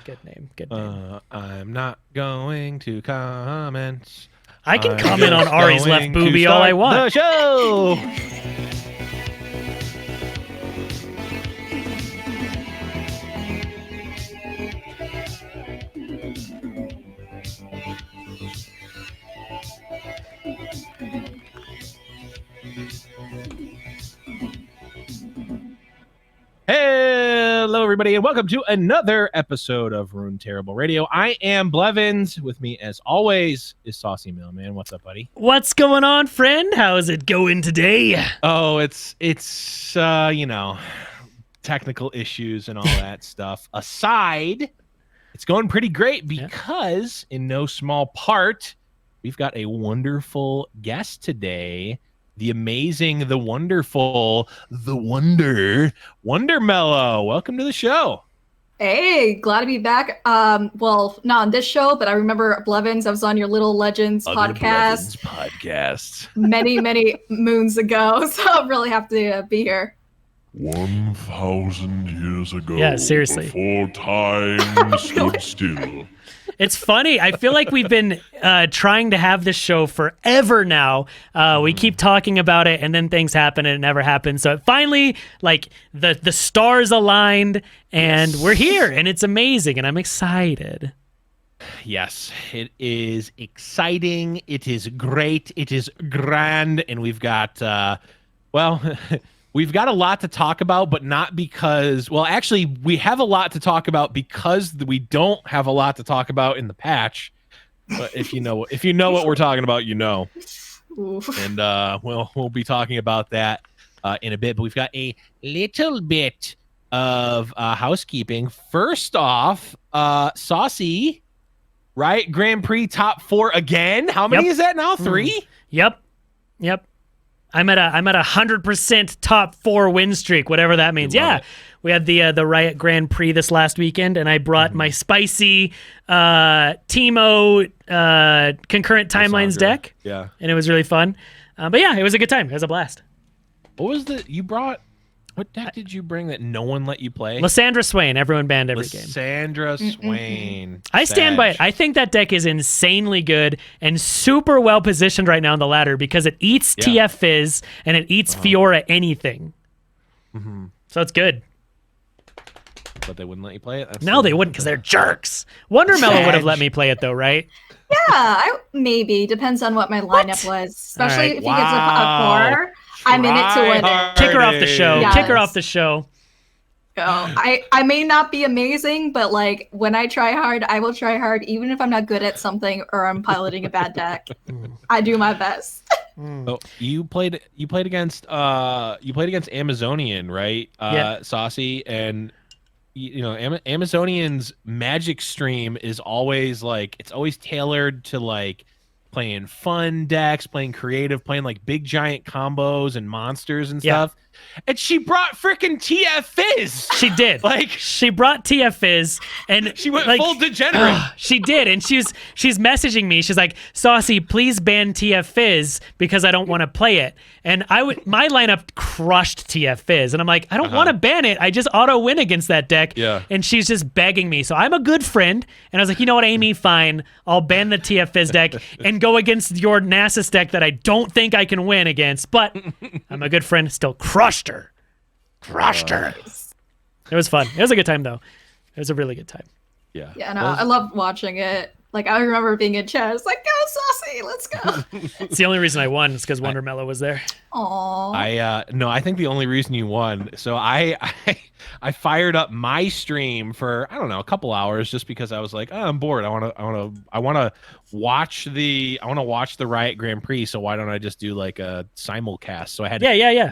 Good name. Good name. I'm not going to comment. I can comment on Ari's left boobie all I want. The show. Hello, everybody, and welcome to another episode of Runeterrable Radio. I am Blevins. With me, as always, is Saucy Mailman. What's up, buddy? What's going on, friend? How's it going today? Oh, it's you know, technical issues and all that stuff aside, it's going pretty great because, in no small part, we've got a wonderful guest today. The amazing, the wonderful, the Wondermelo. Welcome to the show. Hey, glad to be back. Well, not on this show, but I remember Blevins. I was on your Little Legends podcast many moons ago, so I'm really happy to be here. 1,000 years ago. Yeah, seriously. Before time stood still. It's funny. I feel like we've been trying to have this show forever now. We keep talking about it, and then things happen, and it never happens. So it finally, like, the stars aligned, and we're here, and it's amazing, and I'm excited. Yes, it is exciting. It is great. It is grand, and we've got, well... We've got a lot to talk about, but not because, well, actually, we have a lot to talk about because we don't have a lot to talk about in the patch. But if you know what we're talking about, you know. Oof. And we'll be talking about that in a bit. But we've got a little bit of housekeeping. First off, Saucy, right? Grand Prix top 4 again. How many is that now? 3? Yep. I'm at 100% top 4 win streak, whatever that means. Yeah, we had the Riot Grand Prix this last weekend, and I brought my spicy Teemo concurrent timelines deck. Yeah, and it was really fun. But yeah, it was a good time. It was a blast. What was you brought? What deck did you bring that no one let you play? Lysandra Swain. Everyone banned every game. Lysandra Swain. I stand by it. I think that deck is insanely good and super well positioned right now on the ladder because it eats TF Fizz and it eats Fiora anything. So it's good. But they wouldn't let you play it? No, they wouldn't because they're jerks. Wondermelo would have let me play it though, right? Yeah, maybe. Depends on what my lineup was. Especially if he gets a 4. I'm in it to win it. Kick her off the show. Yes. Kick her off the show. I may not be amazing, but like when I try hard, I will try hard, even if I'm not good at something or I'm piloting a bad deck. I do my best. Oh, you played against Amazonian, right? Yeah. Saucy, and you know Amazonian's magic stream is always like it's always tailored to like playing fun decks, playing creative, playing like big giant combos and monsters and stuff. And she brought freaking TF Fizz. She did. Like she brought TF Fizz and she went like, full degenerate. She did, and she's messaging me. She's like, "Saucy, please ban TF Fizz because I don't want to play it." And my lineup crushed TF Fizz, and I'm like, I don't want to ban it. I just auto win against that deck. Yeah. And she's just begging me, so I'm a good friend, and I was like, you know what, Amy, fine, I'll ban the TF Fizz deck and go against your Nasus deck that I don't think I can win against, but I'm a good friend. Still crushed her. It was fun. It was a good time though. It was a really good time. Yeah. Yeah, no, I love watching it. Like I remember being in chat. It's like, go Saucy, let's go. It's the only reason I won is because Wondermelo was there. Aww. No, I think the only reason you won. So I fired up my stream for I don't know a couple hours just because I was like, oh, I'm bored. I want to watch the Riot Grand Prix. So why don't I just do like a simulcast? So I had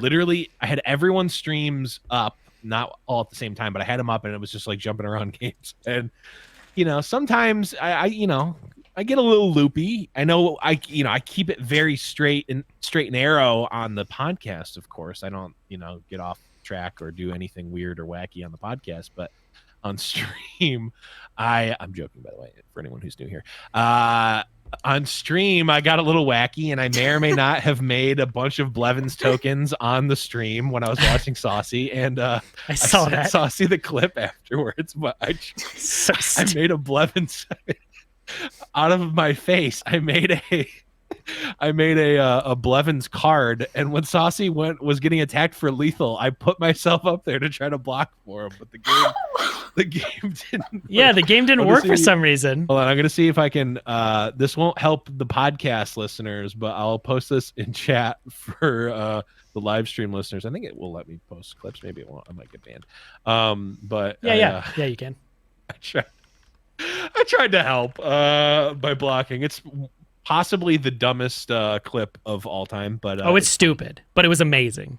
literally I had everyone's streams up, not all at the same time, but I had them up and it was just like jumping around games. And you know, sometimes I get a little loopy. I know I keep it very straight and narrow on the podcast. Of course, I don't get off track or do anything weird or wacky on the podcast. But on stream, I'm joking, by the way, for anyone who's new here. on stream, I got a little wacky, and I may or may not have made a bunch of Blevins tokens on the stream when I was watching Saucy, and I saw sent that. Saucy the clip afterwards. But I made a Blevins out of my face. I made a Blevins card, and when Saucy was getting attacked for lethal, I put myself up there to try to block for him, but the game didn't. Yeah, the game didn't work for some reason. Hold on, I'm gonna see if I can. This won't help the podcast listeners, but I'll post this in chat for the live stream listeners. I think it will let me post clips. Maybe it won't. I might get banned. But yeah, you can. I tried to help by blocking. It's possibly the dumbest clip of all time, but it's stupid, but it was amazing.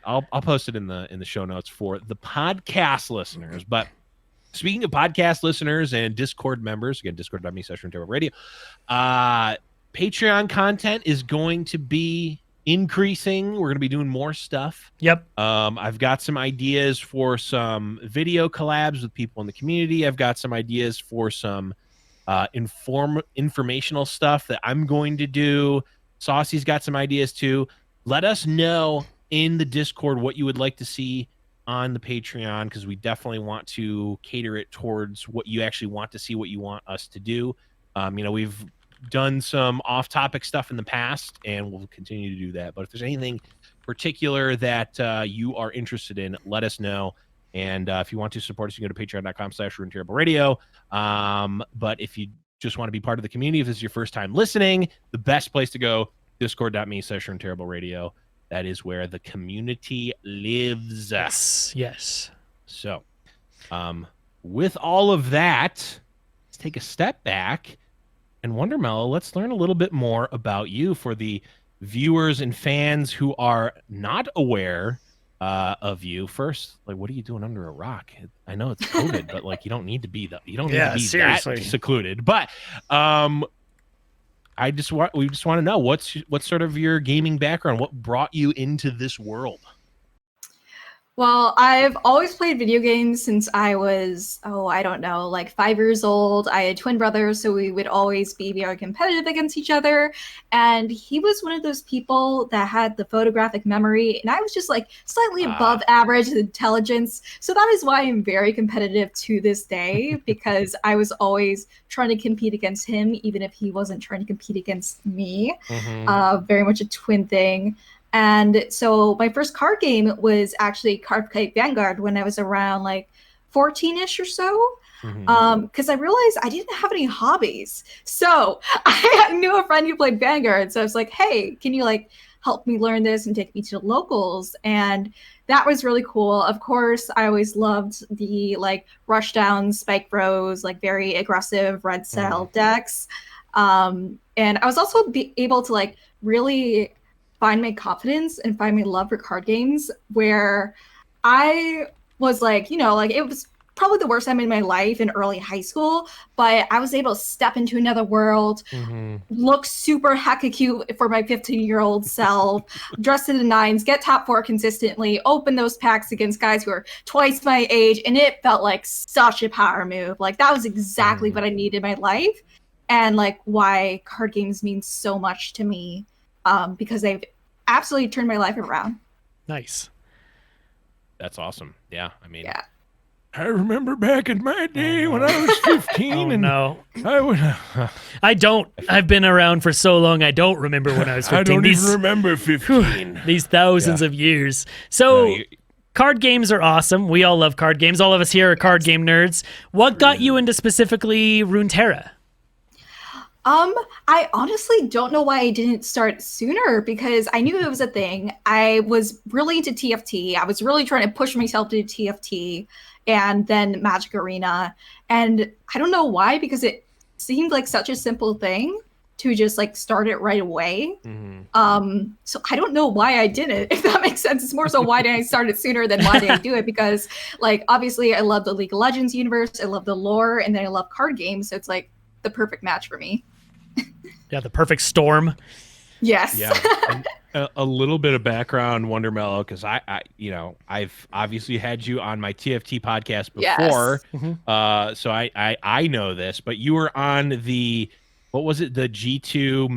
I'll post it in the show notes for the podcast listeners. But speaking of podcast listeners and Discord members, again, Discord.me/Runeterrable Patreon content is going to be increasing. We're going to be doing more stuff. Yep. I've got some ideas for some video collabs with people in the community. I've got some ideas for some informational stuff that I'm going to do. Saucy's got some ideas too. Let us know in the Discord what you would like to see on the Patreon, because we definitely want to cater it towards what you actually want to see, what you want us to do. We've done some off-topic stuff in the past, and we'll continue to do that. But if there's anything particular that you are interested in, let us know. And if you want to support us, you can go to patreon.com/Runeterrable. But if you just want to be part of the community, if this is your first time listening, the best place to go, discord.me/Runeterrable. That is where the community lives. Yes. So, with all of that, let's take a step back. And Wondermelo, let's learn a little bit more about you for the viewers and fans who are not aware of you. First, like, what are you doing under a rock? I know it's COVID, but like, you don't need to be that. You don't need to be seriously that secluded. But we just want to know what's sort of your gaming background. What brought you into this world? Well, I've always played video games since I was, I don't know, like 5 years old. I had twin brothers, so we would always be very competitive against each other. And he was one of those people that had the photographic memory, and I was just like slightly above average intelligence. So that is why I'm very competitive to this day, because I was always trying to compete against him, even if he wasn't trying to compete against me. Very much a twin thing. And so my first card game was actually Cardkite Vanguard when I was around like 14-ish or so. Because I realized I didn't have any hobbies. So I knew a friend who played Vanguard. So I was like, hey, can you like help me learn this and take me to the locals? And that was really cool. Of course, I always loved the like rushdown, spike bros, like very aggressive red cell decks. And I was also able to like really find my confidence and find my love for card games, where I was like, like it was probably the worst time in my life in early high school, but I was able to step into another world, look super hecka cute for my 15-year-old self, dress to the nines, get top 4 consistently, open those packs against guys who are twice my age, and it felt like such a power move. Like that was exactly what I needed in my life, and like why card games mean so much to me. Because they've absolutely turned my life around. Nice. That's awesome. Yeah, I mean, I remember back in my day when I was 15. I don't. I've been around for so long. I don't remember when I was 15. I don't even remember 15. These thousands of years. So card games are awesome. We all love card games. All of us here are card game nerds. What got you into specifically Runeterra? I honestly don't know why I didn't start sooner, because I knew it was a thing. I was really into TFT. I was really trying to push myself to TFT and then Magic Arena. And I don't know why, because it seemed like such a simple thing to just like start it right away. So I don't know why I didn't, if that makes sense. It's more so why didn't I start it sooner than why did I do it? Because like, obviously I love the League of Legends universe. I love the lore, and then I love card games. So it's like the perfect match for me. Yeah, the perfect storm. Yes. Yeah. And a little bit of background, Wondermelo, because I've obviously had you on my TFT podcast before, so I know this. But you were on the what was it? The G2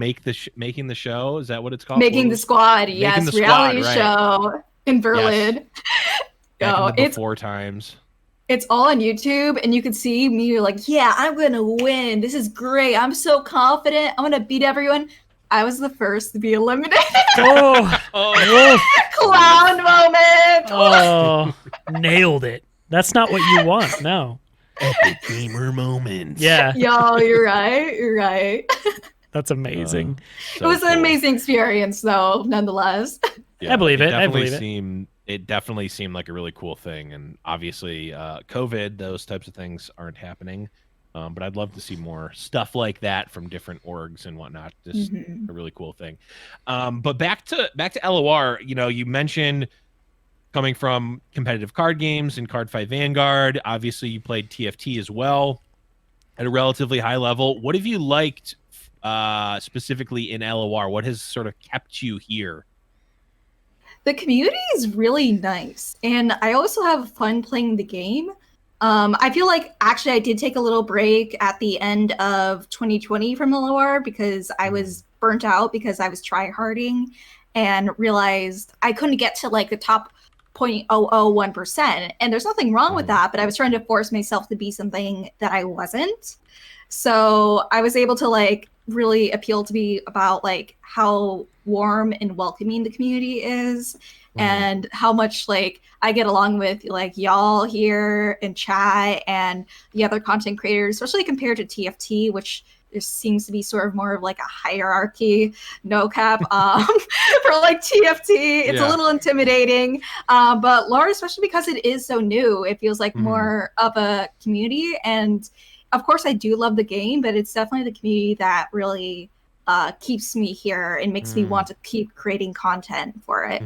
making the show? Is that what it's called? Making the Squad, Making yes, the Squad, reality right. show in Berlin. Yes. Back in the before times. It's all on YouTube, and you can see me like, yeah, I'm gonna win. This is great. I'm so confident. I'm gonna beat everyone. I was the first to be eliminated. Oh, Clown moment. oh, nailed it. That's not what you want. No. Epic gamer moments. Yeah, Yo, you're right. You're right. that's amazing. It was an amazing experience, though, nonetheless. I believe it. I believe it. It definitely seemed like a really cool thing, and obviously, COVID, those types of things aren't happening. But I'd love to see more stuff like that from different orgs and whatnot. Just a really cool thing. But back to LOR. You know, you mentioned coming from competitive card games and Card Fight Vanguard. Obviously, you played TFT as well at a relatively high level. What have you liked specifically in LOR? What has sort of kept you here? The community is really nice, and I also have fun playing the game. I feel like actually I did take a little break at the end of 2020 from LOR because I was burnt out because I was tryharding and realized I couldn't get to like the top 0.001%. And there's nothing wrong with that, but I was trying to force myself to be something that I wasn't. So I was able to like really appeal to me about like how warm and welcoming the community is and how much like I get along with like y'all here in chat and the other content creators, especially compared to TFT, which there seems to be sort of more of like a hierarchy, no cap for like TFT. It's a little intimidating, but LOR, especially because it is so new, it feels like more of a community. And of course, I do love the game, but it's definitely the community that really keeps me here and makes me want to keep creating content for it.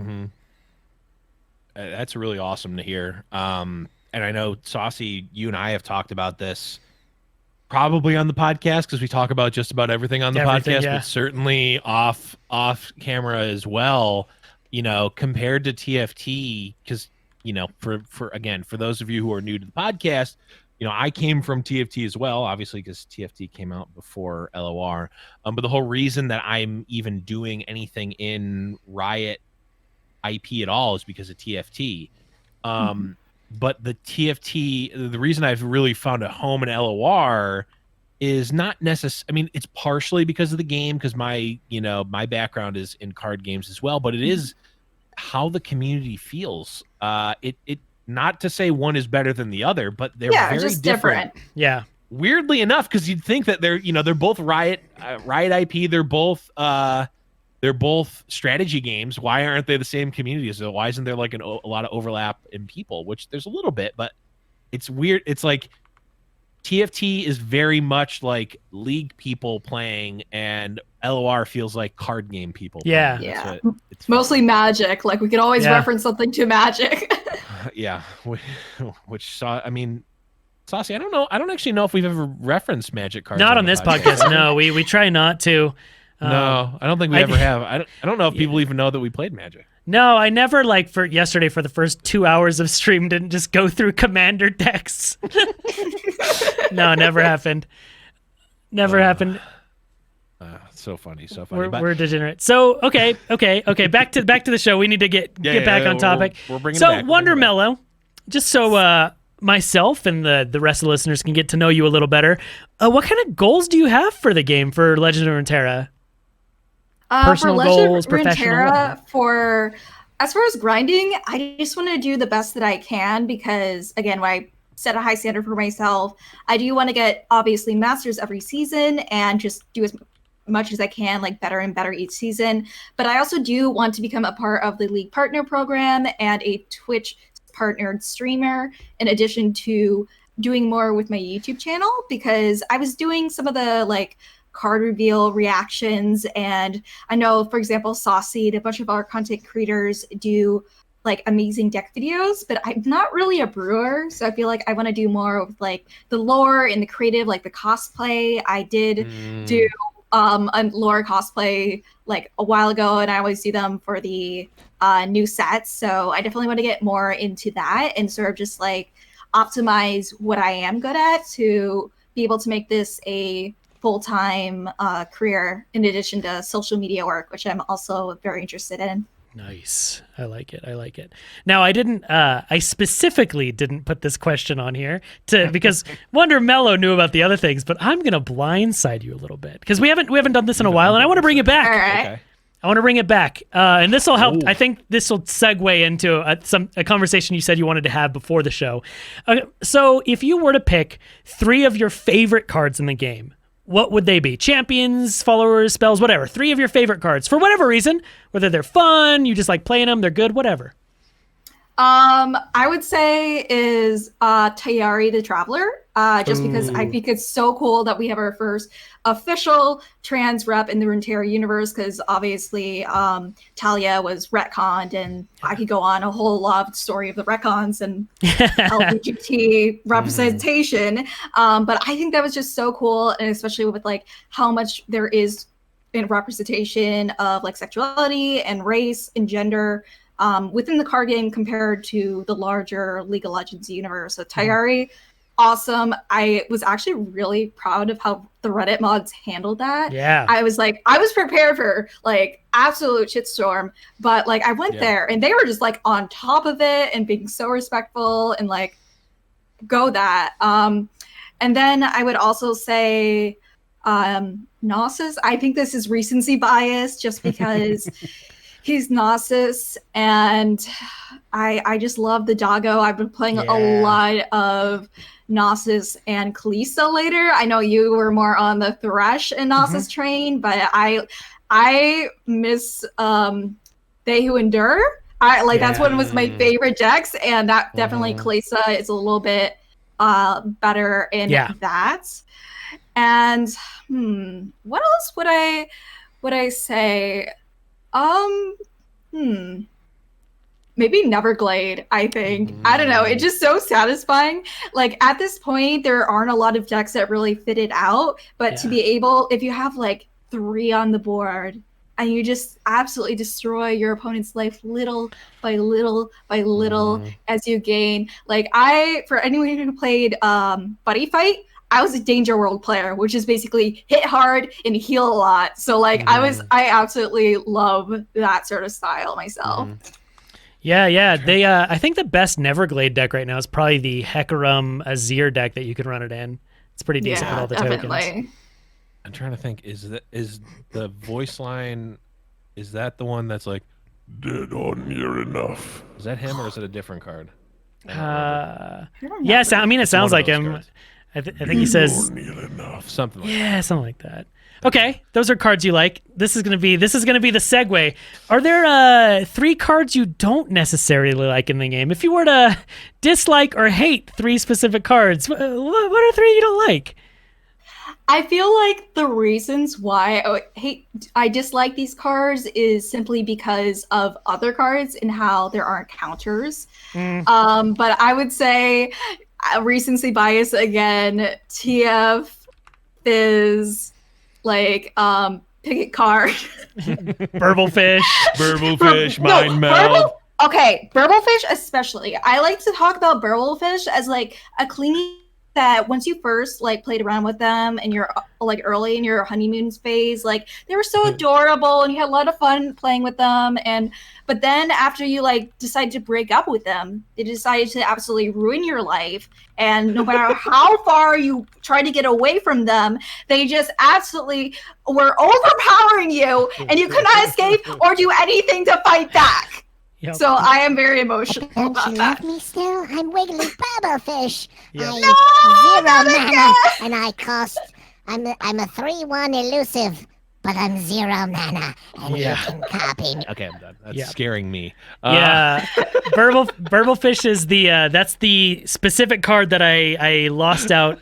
That's really awesome to hear. And I know, Saucy, you and I have talked about this probably on the podcast because we talk about just about everything on the podcast, but certainly off camera as well. You know, compared to TFT, because you know, for those of you who are new to the podcast, you know, I came from TFT as well, obviously, because TFT came out before LOR. But the whole reason that I'm even doing anything in Riot IP at all is because of TFT. But the TFT, the reason I've really found a home in LOR is not necessarily, I mean, it's partially because of the game, because my background is in card games as well, but it is how the community feels. It not to say one is better than the other, but they're very just different. Yeah. Weirdly enough, because you'd think that they're both Riot IP, they're both strategy games. Why aren't they the same community? So why isn't there like a lot of overlap in people? Which there's a little bit, but it's weird. It's like TFT is very much like League people playing, and LOR feels like card game people playing. Yeah. It's mostly Magic. Like we could always reference something to Magic. Yeah, which I mean, Saucy, I don't know. I don't actually know if we've ever referenced Magic cards. Not on this podcast. No, we try not to. No, I don't think we ever have. I don't know if people even know that we played Magic. No, I never, like, for yesterday, for the first 2 hours of stream, didn't just go through commander decks. No, never happened. Never happened. So funny, so funny. We're degenerate. So, okay. Back to the show. We need to get back on topic. We're bringing so, it back. Wondermelo, just so myself and the rest of the listeners can get to know you a little better, what kind of goals do you have for the game, for Legends of Runeterra? Personal goals, professional. Runeterra, as far as grinding, I just want to do the best that I can because, again, when I set a high standard for myself, I do want to get, obviously, Masters every season and just do as much as I can, like better and better each season. But I also do want to become a part of the League Partner Program and a Twitch partnered streamer, in addition to doing more with my YouTube channel, because I was doing some of the like card reveal reactions, and I know, for example, Saucy and a bunch of our content creators do like amazing deck videos, but I'm not really a brewer, so I feel like I want to do more of like the lore and the creative, like the cosplay. I did do a lore cosplay like a while ago, and I always do them for the new sets, so I definitely want to get more into that and sort of just like optimize what I am good at to be able to make this a full-time career in addition to social media work, which I'm also very interested in. Nice. I like it. I like it. Now, I specifically didn't put this question on here because Wondermelo knew about the other things, but I'm going to blindside you a little bit because we haven't done this in a while, and I want to bring it back. All right. Okay. I want to bring it back. And this will help. Ooh. I think this will segue into a conversation you said you wanted to have before the show. So if you were to pick 3 of your favorite cards in the game, what would they be? Champions, followers, spells, whatever. 3 of your favorite cards for whatever reason, whether they're fun, you just like playing them, they're good, whatever. I would say is Tayari the Traveler, just because I think it's so cool that we have our first official trans rep in the Runeterra universe, because obviously Talia was retconned, and I could go on a whole lot of story of the retcons and LGBT representation, but I think that was just so cool, and especially with like how much there is in representation of like sexuality and race and gender within the card game compared to the larger League of Legends universe. So Tayari, awesome. I was actually really proud of how the Reddit mods handled that. Yeah. I was prepared for like absolute shitstorm, but like I went there and they were just like on top of it and being so respectful and like go that. And then I would also say Gnosis. I think this is recency bias just because he's Gnosis, and I just love the doggo. I've been playing a lot of Gnosis and Kalista later. I know you were more on the Thresh and Gnosis train, but I miss They Who Endure. That's one of my favorite decks, and that definitely Kalista is a little bit better in that. And what else would I say? Maybe Neverglade, I think. I don't know. It's just so satisfying. Like at this point, there aren't a lot of decks that really fit it out, but to be able, if you have like 3 on the board and you just absolutely destroy your opponent's life little by little by little as you gain. Like for anyone who played Buddy Fight, I was a Danger World player, which is basically hit hard and heal a lot. So like I absolutely love that sort of style myself. Yeah. They I think the best Neverglade deck right now is probably the Hecarim Azir deck that you can run it in. It's pretty decent with all the tokens. I'm trying to think, is the voice line, is that the one that's like dead on near enough? Is that him or is it a different card? Yes, I mean it sounds like him. Cards. I think he says something like that. Something like that. Okay, those are cards you like. This is gonna be the segue. Are there 3 cards you don't necessarily like in the game? If you were to dislike or hate 3 specific cards, what are 3 you don't like? I feel like the reasons why I dislike these cards is simply because of other cards and how there aren't counters. But I would say recency bias again. TF is like pick a card. Burblefish, Mind Meld. Okay, Burblefish especially. I like to talk about Burblefish as like a cleaning that once you first like played around with them and you're like early in your honeymoon phase, like they were so adorable and you had a lot of fun playing with them, but then after you like decided to break up with them, they decided to absolutely ruin your life, and no matter how far you try to get away from them, they just absolutely were overpowering you and you could not escape or do anything to fight back. Yep. So I am very emotional Don't about you that. love me still? I'm Wiggly Bubblefish. Yep. I'm 0 mana, and I cost. I'm a 3/1 elusive, but I'm 0 mana, and you can copy me. Okay, I'm done. That's scaring me. Burblefish is that's the specific card that I lost out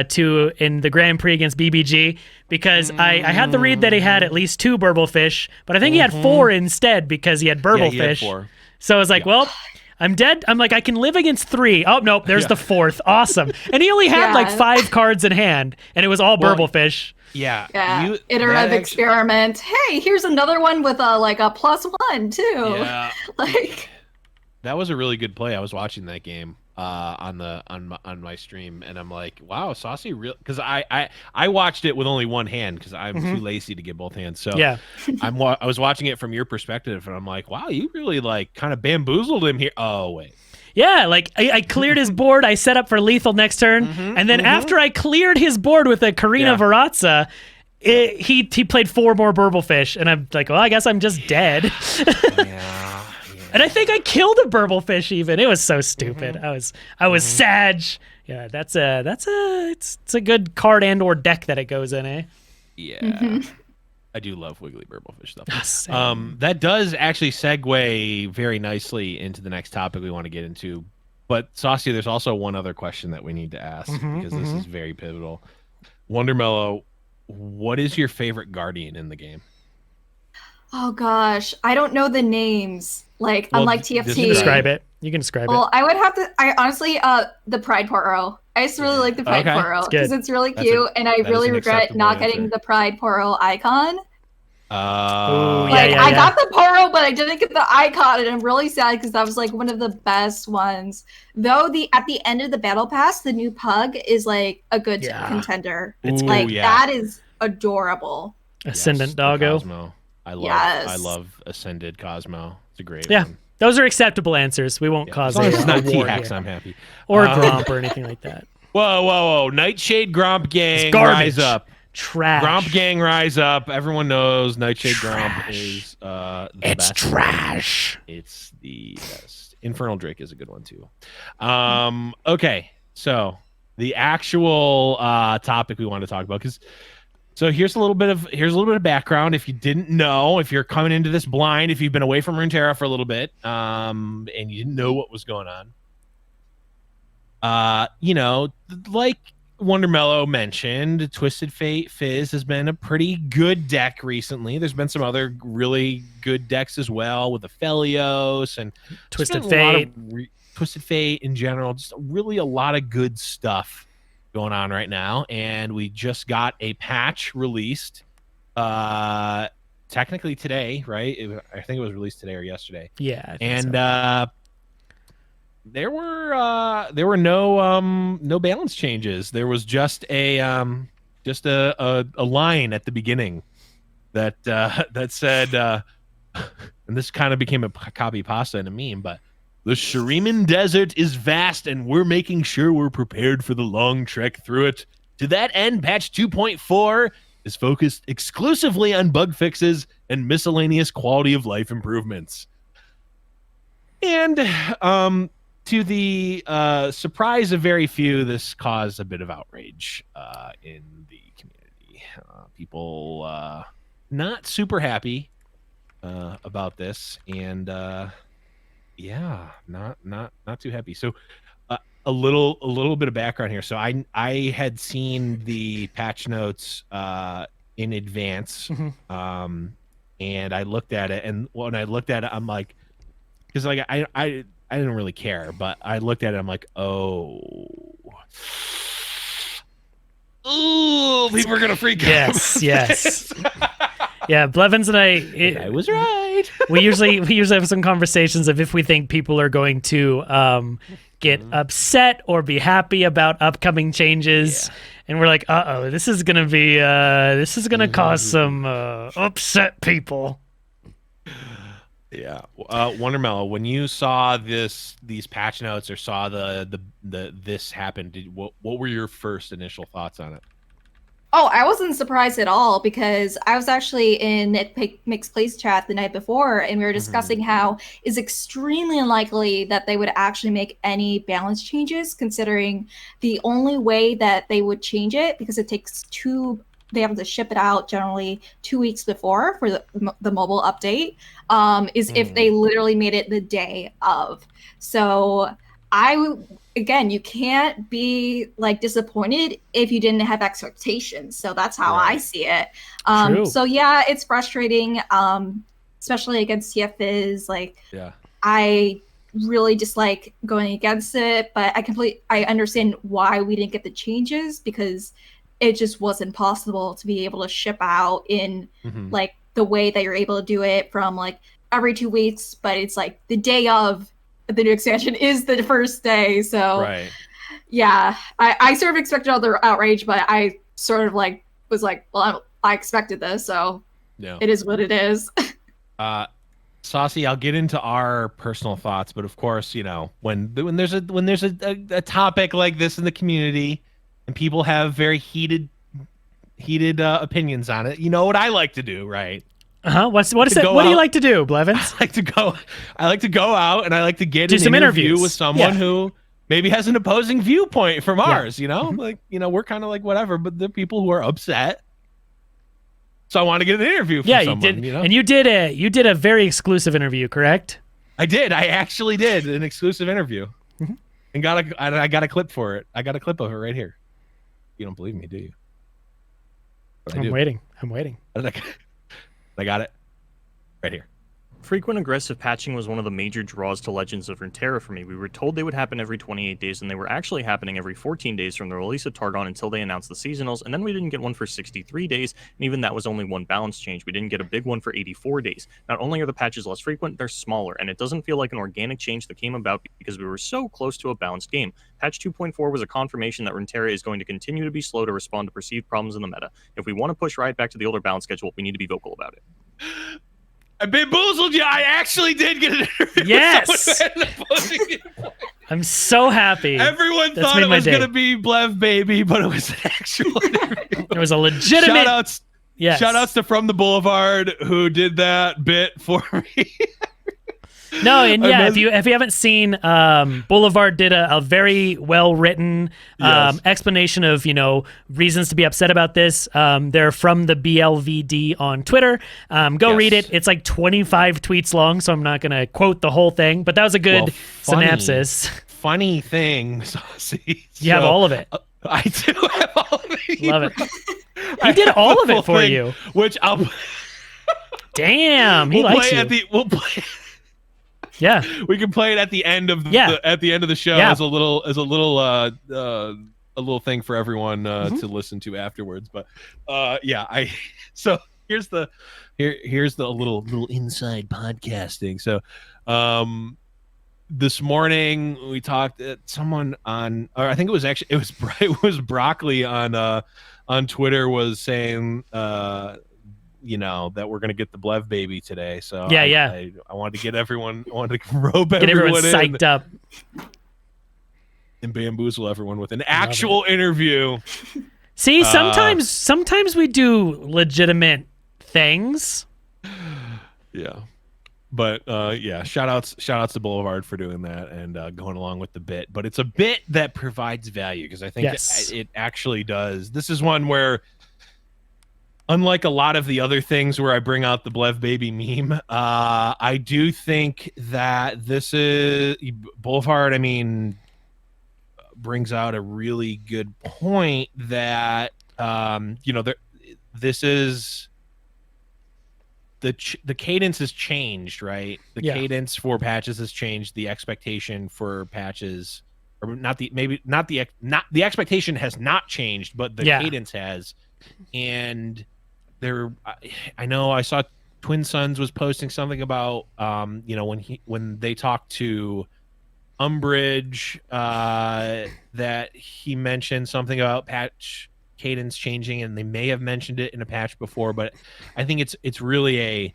to in the Grand Prix against BBG, because I had the read that he had at least 2 Burblefish, but I think he had 4 instead because he had Burblefish. Yeah, he had 4. So I was like, well, I'm dead. I'm like, I can live against 3. Oh, nope, there's the 4th. Awesome. And he only had like 5 cards in hand, and it was all Burblefish. Yeah. Iterative experiment. Hey, here's another one with a +1 too. Yeah. Like that was a really good play. I was watching that game. on my stream, and I'm like, wow, Saucy real, because I watched it with only one hand because I'm too lazy to get both hands. So Yeah. I was watching it from your perspective, and I'm like, wow, you really like kind of bamboozled him here. Oh wait. Yeah, like I cleared his board. I set up for lethal next turn, and then after I cleared his board with a Karina Varazza, he played 4 more Burblefish, and I'm like, well, I guess I'm just dead. Yeah. And I think I killed a Burblefish even. It was so stupid. I was Sag. Yeah, it's a good card and or deck that it goes in, eh? Yeah. I do love Wiggly Burblefish stuff. Same. That does actually segue very nicely into the next topic we want to get into. But Saucy, there's also one other question that we need to ask because this is very pivotal. Wondermelo, what is your favorite Guardian in the game? Oh gosh, I don't know the names. Like, unlike TFT. You can describe it. Well, I would have to. I honestly, the Pride Poro. I just really like the Pride Poro because it's really cute, and I really regret not getting the Pride Poro icon. I got the Poro, but I didn't get the icon, and I'm really sad because that was like one of the best ones. Though at the end of the battle pass, the new pug is like a good contender. It's that is adorable. Ascendant Doggo. Cosmo. I love Ascended Cosmo. It's a great one. Those are acceptable answers. We won't cause a it's not war T-Hex, here. I'm happy. Or Gromp or anything like that. Whoa. Nightshade Gromp Gang, rise up. Trash. Gromp Gang, rise up. Everyone knows Nightshade Gromp is the best. Trash. It's the best. Infernal Drake is a good one, too. Okay, so the actual topic we want to talk about, so here's a little bit of background. If you didn't know, if you're coming into this blind, if you've been away from Runeterra for a little bit, and you didn't know what was going on, like Wondermelo mentioned, Twisted Fate Fizz has been a pretty good deck recently. There's been some other really good decks as well with Aphelios and Twisted Fate. Twisted Fate in general. Just really a lot of good stuff going on right now, and we just got a patch released technically today, right? I think it was released today or yesterday. Yeah. And there were no balance changes. There was just a line at the beginning that said and this kind of became a copy pasta and a meme, but the Shuriman Desert is vast, and we're making sure we're prepared for the long trek through it. To that end, patch 2.4 is focused exclusively on bug fixes and miscellaneous quality of life improvements. And to the surprise of very few, this caused a bit of outrage in the community. People not super happy about this, and not too happy. So a little bit of background here. So I had seen the patch notes in advance, and I looked at it, and when I looked at it, I'm like, because like I didn't really care, but I looked at it, I'm like, ooh, people are gonna freak out. Yes. Yeah, Blevins and I was right. we usually have some conversations of if we think people are going to get upset or be happy about upcoming changes, and we're like, this is gonna cause some upset people. Yeah, Wondermelo, when you saw these patch notes or saw the this happen, what were your first initial thoughts on it? Oh, I wasn't surprised at all because I was actually in Mixed Plays chat the night before, and we were discussing how it's extremely unlikely that they would actually make any balance changes, considering the only way that they would change it, because it takes they have to ship it out generally 2 weeks before for the mobile update, is if they literally made it the day of. So again, you can't be like disappointed if you didn't have expectations. So that's how I see it. So yeah, it's frustrating, especially against TFIs. Like, I really dislike going against it, but I understand why we didn't get the changes, because it just wasn't possible to be able to ship out in like the way that you're able to do it from like every 2 weeks, but it's like the day of the new expansion is the first day. So yeah, I sort of expected all the outrage, but I sort of like was like, well, I expected this, so it is what it is. Saucy, I'll get into our personal thoughts, but of course, you know, when there's a topic like this in the community and people have very heated opinions on it, you know what I like to do, right? What do you like to do, Blevins? I like to go out and I like to get some interview with someone who maybe has an opposing viewpoint from ours, you know? Like, you know, we're kind of like whatever, but the people who are upset. So I want to get an interview from someone. You did, you know? And you did a very exclusive interview, correct? I did. I actually did an exclusive interview. And I got a clip for it. I got a clip of it right here. You don't believe me, do you? I'm waiting. I got it right here. Frequent aggressive patching was one of the major draws to Legends of Runeterra for me. We were told they would happen every 28 days, and they were actually happening every 14 days from the release of Targon until they announced the seasonals, and then we didn't get one for 63 days, and even that was only one balance change. We didn't get a big one for 84 days. Not only are the patches less frequent, they're smaller, and it doesn't feel like an organic change that came about because we were so close to a balanced game. Patch 2.4 was a confirmation that Runeterra is going to continue to be slow to respond to perceived problems in the meta. If we want to push Riot back to the older balance schedule, we need to be vocal about it. I bamboozled you. I actually did get an interview. Yes. I'm so happy. Everyone thought it was going to be Blev Baby, but it was an actual interview. It was a legitimate. Shout outs to From the Boulevard who did that bit for me. No, and if you haven't seen, Boulevard did a very well written explanation of, you know, reasons to be upset about this. They're from the BLVD on Twitter. Go read it. It's like 25 tweets long, so I'm not gonna quote the whole thing, but that was a good synopsis. Funny thing, Saucy. You have all of it. I do have all of it. Love it. He did all of it for you. Which I'll. Damn, he likes you. We'll play. Yeah, we can play it at the end of the show as a little thing for everyone to listen to afterwards. But so here's the little inside podcasting. So this morning we talked to someone on, or I think it was Broccoli on Twitter was saying you know, that we're gonna get the Blev Baby today. So I wanted to get everyone, rope everyone psyched up and bamboozle everyone with an actual interview. See, sometimes we do legitimate things. Yeah, but shout outs to Boulevard for doing that and going along with the bit. But it's a bit that provides value because I think it actually does. This is one where, unlike a lot of the other things where I bring out the Blev Baby meme, I do think that this is Boulevard. I mean, brings out a really good point that you know, this is the cadence has changed, right? The cadence for patches has changed. The expectation for patches, or the expectation has not changed, but the cadence has, and. I know I saw Twin Sons was posting something about you know, when they talked to Umbridge that he mentioned something about patch cadence changing, and they may have mentioned it in a patch before, but I think it's really a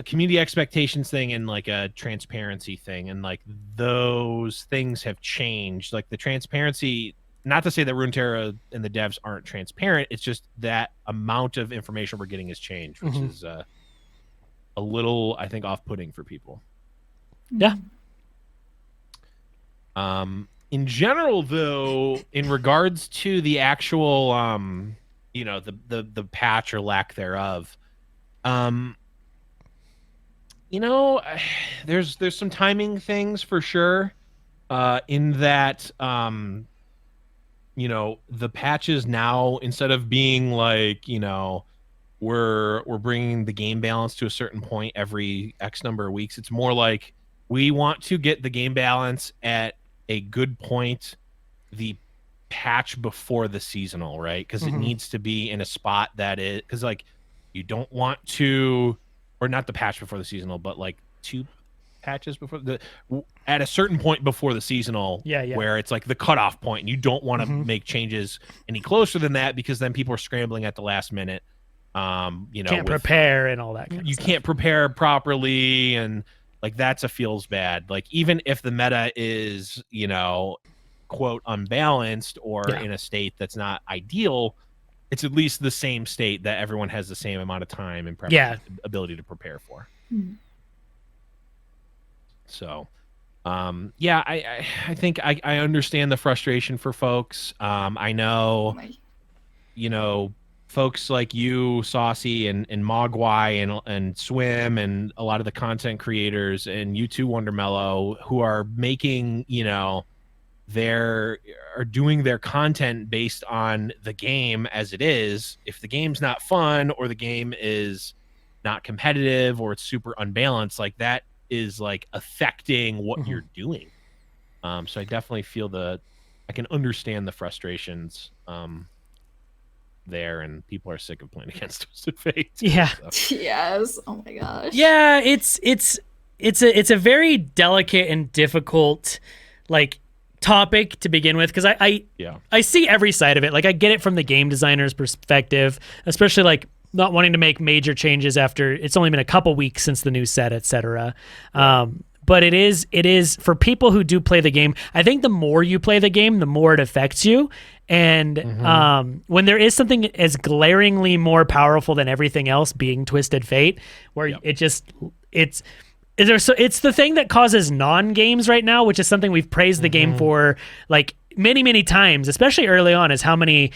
community expectations thing and like a transparency thing, and like those things have changed. Like the transparency, not to say that Runeterra and the devs aren't transparent, it's just that amount of information we're getting has changed, which is a little, I think, off-putting for people. Yeah. In general, though, in regards to the actual, you know, the patch or lack thereof, you know, there's some timing things for sure, in that, you know, the patches now, instead of being like, you know, we're bringing the game balance to a certain point every X number of weeks, it's more like we want to get the game balance at a good point the patch before the seasonal, right? Because it needs to be in a spot that is, because like you don't want to, or not the patch before the seasonal, but like patches before at a certain point before the seasonal, where it's like the cutoff point, and you don't want to make changes any closer than that because then people are scrambling at the last minute. Can't prepare and all that kind of stuff. Can't prepare properly, and like that's feels bad. Like even if the meta is, quote, unbalanced or in a state that's not ideal, it's at least the same state that everyone has the same amount of time and ability to prepare for. So I think I understand the frustration for folks. I know, folks like you, Saucy, and Mogwai, and Swim, and a lot of the content creators, and you too, Wondermelo, who are making, are doing their content based on the game as it is. If the game's not fun, or the game is not competitive, or it's super unbalanced, like that is like affecting what you're doing. So I definitely feel I can understand the frustrations there, and people are sick of playing against Twisted Fate. Yeah. So. Yes. Oh my gosh. Yeah, it's a very delicate and difficult topic to begin with, because I see every side of it. Like I get it from the game designer's perspective, especially not wanting to make major changes after it's only been a couple weeks since the new set, etc. But it is for people who do play the game. I think the more you play the game, the more it affects you. And when there is something as glaringly more powerful than everything else, being Twisted Fate, where it's the thing that causes non-games right now, which is something we've praised the game for many, many times, especially early on, is how many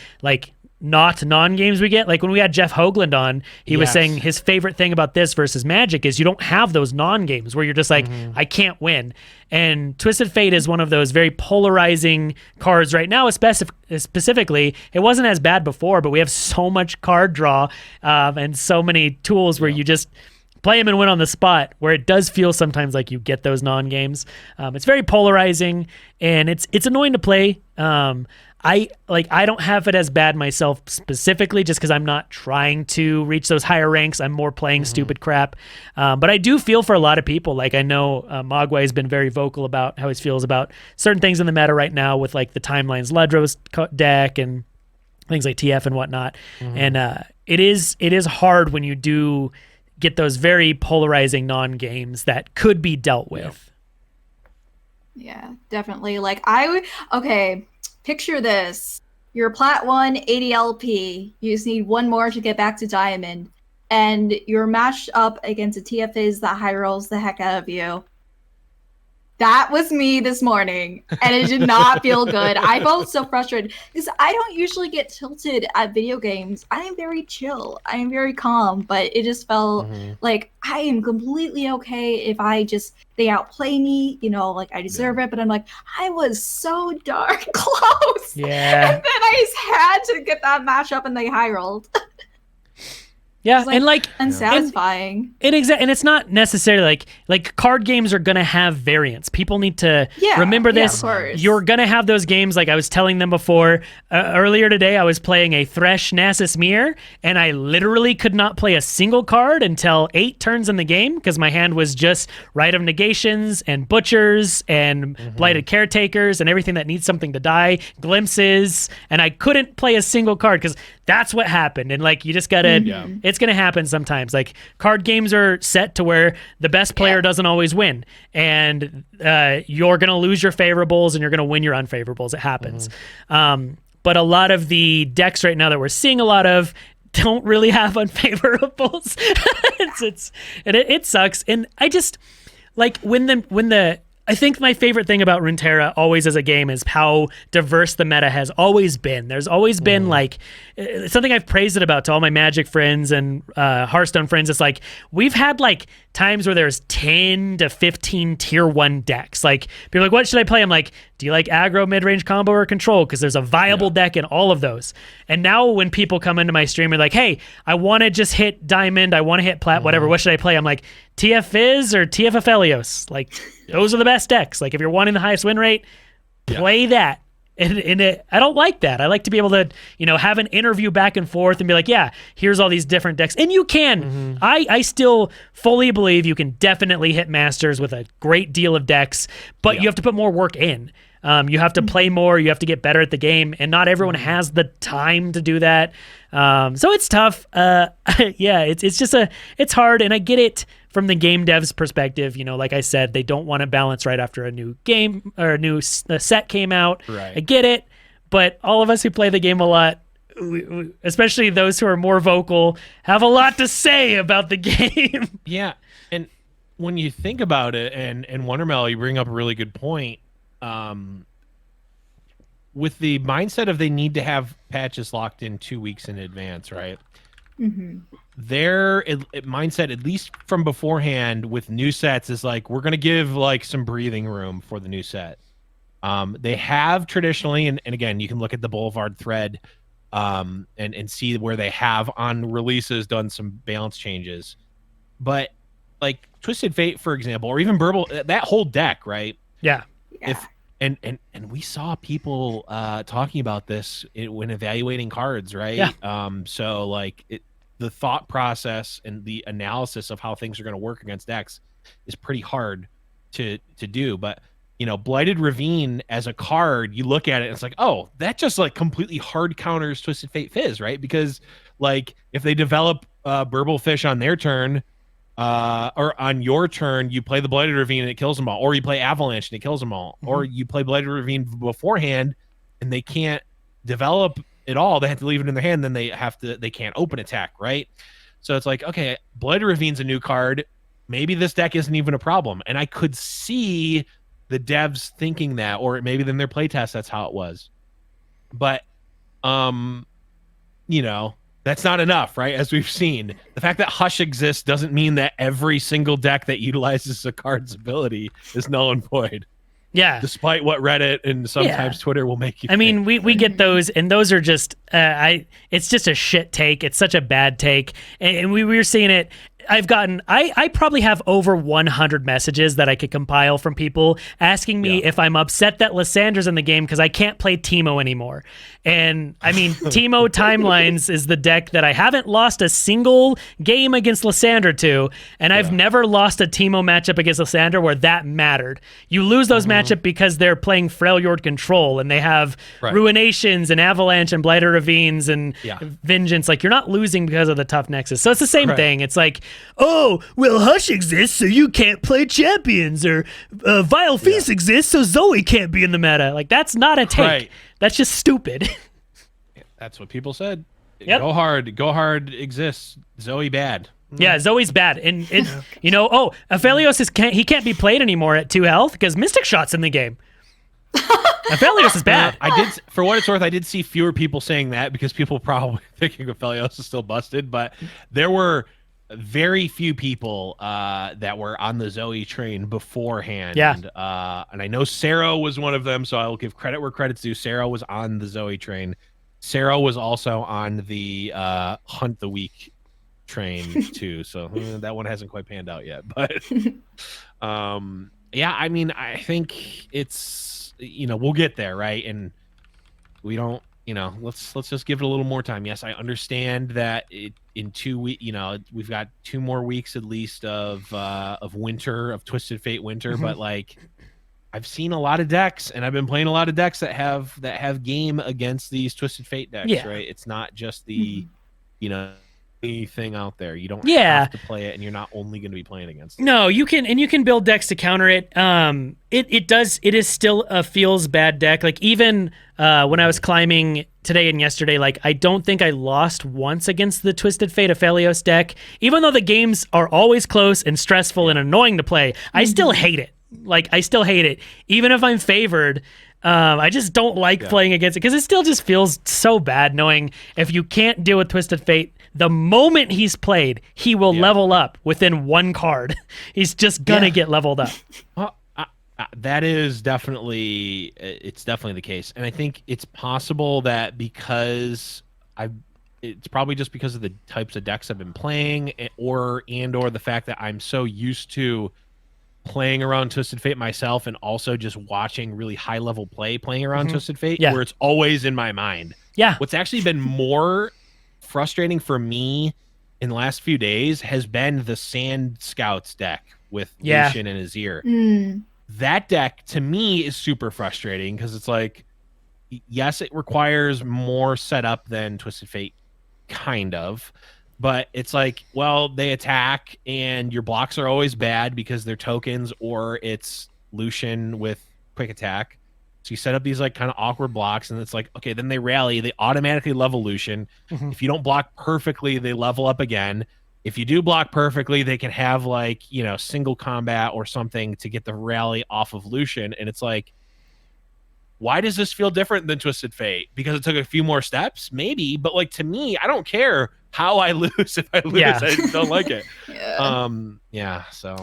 not non-games we get. Like when we had Jeff Hoagland on, he was saying his favorite thing about this versus Magic is you don't have those non-games where you're just I can't win. And Twisted Fate is one of those very polarizing cards right now, specifically. It wasn't as bad before, but we have so much card draw and so many tools where you just play them and win on the spot, where it does feel sometimes like you get those non-games. It's very polarizing, and it's annoying to play. I don't have it as bad myself specifically, just because I'm not trying to reach those higher ranks. I'm more playing stupid crap. But I do feel for a lot of people. I know Mogwai has been very vocal about how he feels about certain things in the meta right now with the Timelines Ledros deck and things like TF and whatnot. And it is hard when you do get those very polarizing non-games that could be dealt with. Yeah, definitely. Picture this. You're Plat 1, 80 LP. You just need one more to get back to Diamond. And you're matched up against a TFIs that high rolls the heck out of you. That was me this morning, and it did not feel good. I felt so frustrated because I don't usually get tilted at video games. I am very chill. I am very calm, but it just felt like I am completely okay if they outplay me, I deserve it. But I'm I was so darn close. Yeah. And then I just had to get that matchup, and they high rolled. Yeah, and unsatisfying. And it's not necessarily card games are gonna have variants. People need to remember this. Of course. You're gonna have those games. I was telling them before earlier today, I was playing a Thresh Nasus Mirror, and I literally could not play a single card until 8 turns in the game because my hand was just Rite of Negations and Butchers and Blighted Caretakers and everything that needs something to die, Glimpses, and I couldn't play a single card because that's what happened. And you just gotta. It's going to happen sometimes. Card games are set to where the best player doesn't always win, and you're going to lose your favorables and you're going to win your unfavorables. It happens. But a lot of the decks right now that we're seeing a lot of don't really have unfavorables. It sucks. And I just I think my favorite thing about Runeterra always as a game is how diverse the meta has always been. There's always been something I've praised it about to all my Magic friends and Hearthstone friends. It's we've had times where there's 10 to 15 tier 1 decks. People are what should I play? I'm do you like aggro, mid-range combo, or control? Because there's a viable deck in all of those. And now when people come into my stream and hey, I want to just hit Diamond, I want to hit Plat, whatever, what should I play? I'm TF Fizz or TF Aphelios. Those are the best decks. If you're wanting the highest win rate, play that. And I don't like that. I like to be able to, have an interview back and forth and be like, yeah, here's all these different decks. And you can. I still fully believe you can definitely hit Masters with a great deal of decks, but you have to put more work in. You have to play more. You have to get better at the game. And not everyone has the time to do that. So it's tough. It's hard. And I get it from the game devs perspective. Like I said, they don't want to balance right after a new game or a new set came out. Right. I get it. But all of us who play the game a lot, especially those who are more vocal, have a lot to say about the game. Yeah. And when you think about it, and Wondermelo, you bring up a really good point. With the mindset of they need to have patches locked in 2 weeks in advance, right? Their mindset, at least from beforehand with new sets, is like, we're going to give like some breathing room for the new set. They have traditionally, and again, you can look at the Boulevard thread and see where they have on releases done some balance changes. But like Twisted Fate, for example, or even Burble, that whole deck, right? Yeah. And we saw people talking about this when evaluating cards, right? Yeah. So like the thought process and the analysis of how things are going to work against decks is pretty hard to do. But Blighted Ravine as a card, you look at it and it's like, oh, that just like completely hard counters Twisted Fate Fizz, right? Because like if they develop Burble Fish on their turn, or on your turn, you play the Blighted Ravine and it kills them all, or you play Avalanche and it kills them all, or you play Blighted Ravine beforehand and they can't develop it all. They have to leave it in their hand. Then they can't open attack, right? So it's like, okay, Blighted Ravine's a new card. Maybe this deck isn't even a problem. And I could see the devs thinking that, or maybe in their playtest, that's how it was. But, that's not enough, right? As we've seen, the fact that Hush exists doesn't mean that every single deck that utilizes a card's ability is null and void. Yeah. Despite what Reddit and sometimes Twitter will make you think. We get those, and those are just, it's just a shit take. It's such a bad take. And we were seeing it. I probably have over 100 messages that I could compile from people asking me if I'm upset that Lysandra's in the game because I can't play Teemo anymore. And I mean, Teemo Timelines is the deck that I haven't lost a single game against Lysandra to, and I've never lost a Teemo matchup against Lysandra where that mattered. You lose those matchups because they're playing Freljord Control and they have Ruinations and Avalanche and Blighted Ravines and Vengeance. Like, you're not losing because of the tough Nexus. So it's the same thing. It's like, oh, well, Hush exists, so you can't play champions, or Vile Feast exists, so Zoe can't be in the meta. Like, that's not a take. Right. That's just stupid. That's what people said. Go hard exists. Zoe bad. Yeah, Zoe's bad. And Aphelios he can't be played anymore at 2 health because Mystic Shot's in the game. Aphelios is bad. I did, for what it's worth, I did see fewer people saying that because people probably thinking Aphelios is still busted, but there were very few people that were on the Zoe train beforehand. Yeah. And I know Sarah was one of them, so I will give credit where credit's due. Sarah was on the Zoe train. Sarah was also on the Hunt the Week train too, so that one hasn't quite panned out yet. But I mean, I think it's we'll get there, right? And we don't let's just give it a little more time. Yes, I understand that in 2 weeks, we've got 2 more weeks at least of winter, of Twisted Fate winter, but like I've seen a lot of decks and I've been playing a lot of decks that have game against these Twisted Fate decks, right? It's not just the anything out there. You don't have to play it, and you're not only going to be playing against it. No, you can build decks to counter it. It is still a feels bad deck. Like, even when I was climbing today and yesterday, like, I don't think I lost once against the Twisted Fate Aphelios deck. Even though the games are always close and stressful and annoying to play, I still hate it. Like, I still hate it. Even if I'm favored, I just don't like playing against it because it still just feels so bad knowing if you can't deal with Twisted Fate, the moment he's played, he will level up within 1 card. He's just gonna get leveled up. Well, that is definitely the case, and I think it's possible that because it's probably just because of the types of decks I've been playing, or the fact that I'm so used to playing around Twisted Fate myself and also just watching really high level play playing around Twisted Fate, where it's always in my mind. Yeah. What's actually been more frustrating for me in the last few days has been the Sand Scouts deck with Lucian and Azir. That deck to me is super frustrating because it's like, yes, it requires more setup than Twisted Fate, kind of. But it's like, well, they attack and your blocks are always bad because they're tokens, or it's Lucian with quick attack. So you set up these like kind of awkward blocks, and it's like, okay, then they rally, they automatically level Lucian. If you don't block perfectly, they level up again. If you do block perfectly, they can have like, you know, single combat or something to get the rally off of Lucian. And it's like, why does this feel different than Twisted Fate? Because it took a few more steps? Maybe, but like to me, I don't care how I lose. If I lose, I don't like it. So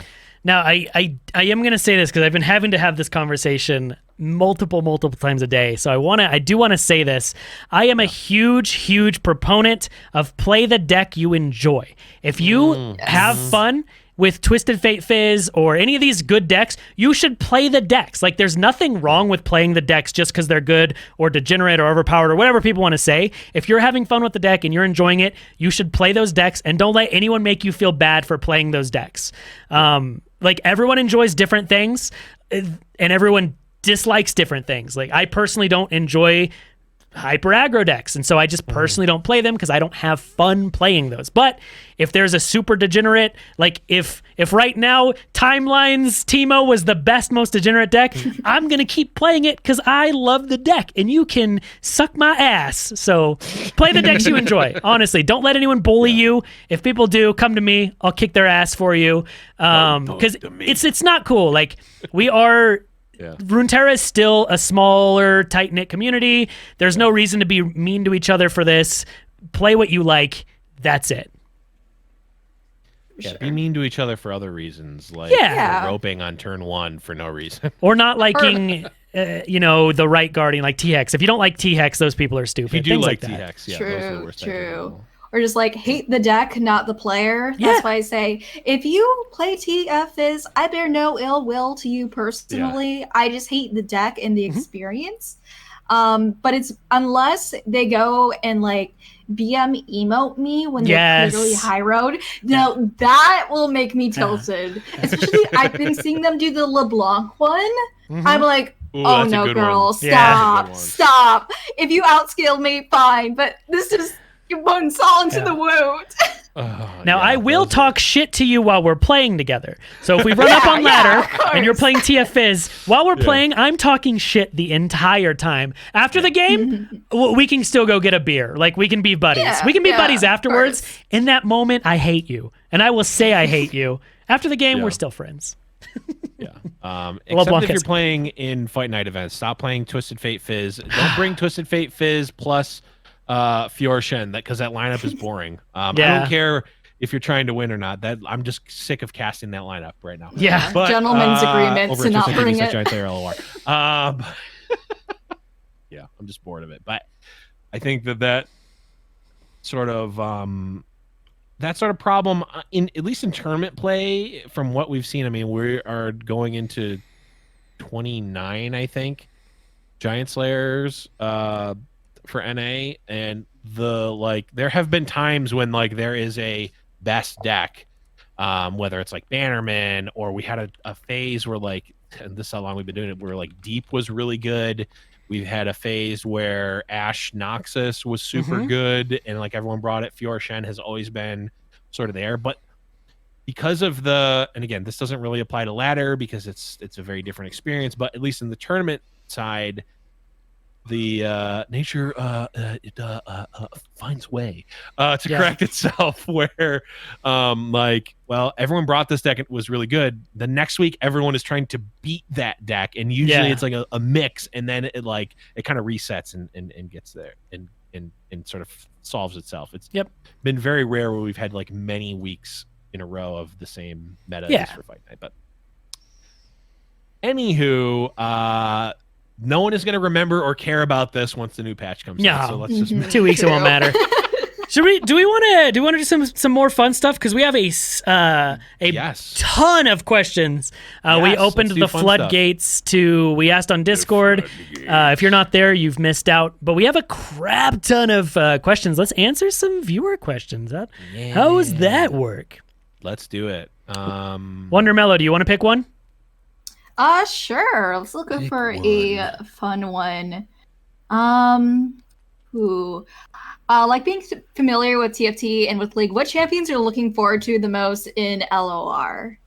now I am going to say this because I've been having to have this conversation multiple times a day. So I do want to say this. I am a huge proponent of play the deck you enjoy. If you have fun with Twisted Fate Fizz or any of these good decks, you should play the decks. Like, there's nothing wrong with playing the decks just because they're good or degenerate or overpowered or whatever people want to say. If you're having fun with the deck and you're enjoying it, you should play those decks, and don't let anyone make you feel bad for playing those decks. Like, everyone enjoys different things, and everyone dislikes different things. Like, I personally don't enjoy hyper aggro decks, and so I just personally don't play them because I don't have fun playing those. But if there's a super degenerate, like if right now Timeline's Teemo was the best, most degenerate deck, I'm gonna keep playing it because I love the deck, and you can suck my ass. So play the decks you enjoy. Honestly, don't let anyone bully you. If people do, come to me. I'll kick their ass for you. Because it's not cool. Like, we are. Runeterra is still a smaller, tight-knit community. There's no reason to be mean to each other for this. Play what you like. That's it. Be mean to each other for other reasons, like roping on turn 1 for no reason. Or not liking, the right guardian, like T-Hex. If you don't like T-Hex, those people are stupid. If you do like T-Hex, those are the worst type of people. Or just like hate the deck, not the player. That's why I say, if you play TF Fizz, I bear no ill will to you personally. I just hate the deck and the experience. But it's unless they go and like BM emote me when they're clearly high road. Now that will make me tilted. Especially I've been seeing them do the LeBlanc one. I'm like, oh no, girl, stop. If you outscale me, fine. But this is one saw into the wound. Now, I will talk shit to you while we're playing together. So if we run up on ladder and you're playing TF Fizz, while we're playing, I'm talking shit the entire time. After the game, we can still go get a beer. Like, we can be buddies. We can be buddies afterwards. In that moment, I hate you. And I will say I hate you. After the game, we're still friends. Except if you're playing in Fight Night events. Stop playing Twisted Fate Fizz. Don't bring Twisted Fate Fizz plus Fior Shen, because that lineup is boring. I don't care if you're trying to win or not. That I'm just sick of casting that lineup right now. But, gentleman's agreement to not bring it. I'm just bored of it. But I think that sort of problem in at least in tournament play, from what we've seen. I mean, we are going into 29, I think, Giant Slayers for NA, and there have been times when like there is a best deck, whether it's like Bannerman, or we had a phase where like, and this is how long we've been doing it, where like Deep was really good. We've had a phase where Ash Noxus was super good, and like everyone brought it. Fior Shen has always been sort of there, but because of and again, this doesn't really apply to ladder because it's a very different experience, but at least in the tournament side, the nature finds way to correct itself, where everyone brought this deck, it was really good. The next week everyone is trying to beat that deck, and usually it's like a mix, and then it kind of resets and gets there and sort of solves itself. It's been very rare where we've had like many weeks in a row of the same meta for Fight Night. But anywho, no one is going to remember or care about this once the new patch comes out. So let's just 2 weeks it won't matter. Do we want to do some more fun stuff? Because we have a ton of questions. We opened the floodgates we asked on Discord. If you're not there, you've missed out. But we have a crap ton of questions. Let's answer some viewer questions. How does that work? Let's do it. Wondermelo, do you want to pick one? Sure. Let's look for a fun one. Like being familiar with TFT and with League, what champions are you looking forward to the most in LOR?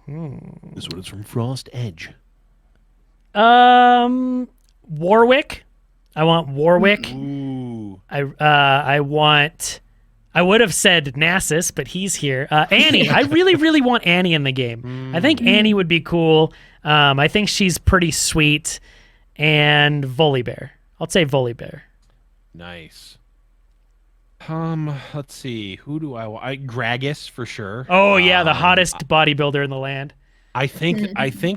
This one is from Frost Edge. Warwick. I want Warwick. Ooh. I would have said Nasus, but he's here. Annie. I really, really want Annie in the game. I think Annie would be cool. I think she's pretty sweet. And Volibear. I'll say Volibear. Nice. Let's see. Who do I want? Gragas for sure. Oh yeah, the hottest bodybuilder in the land. I think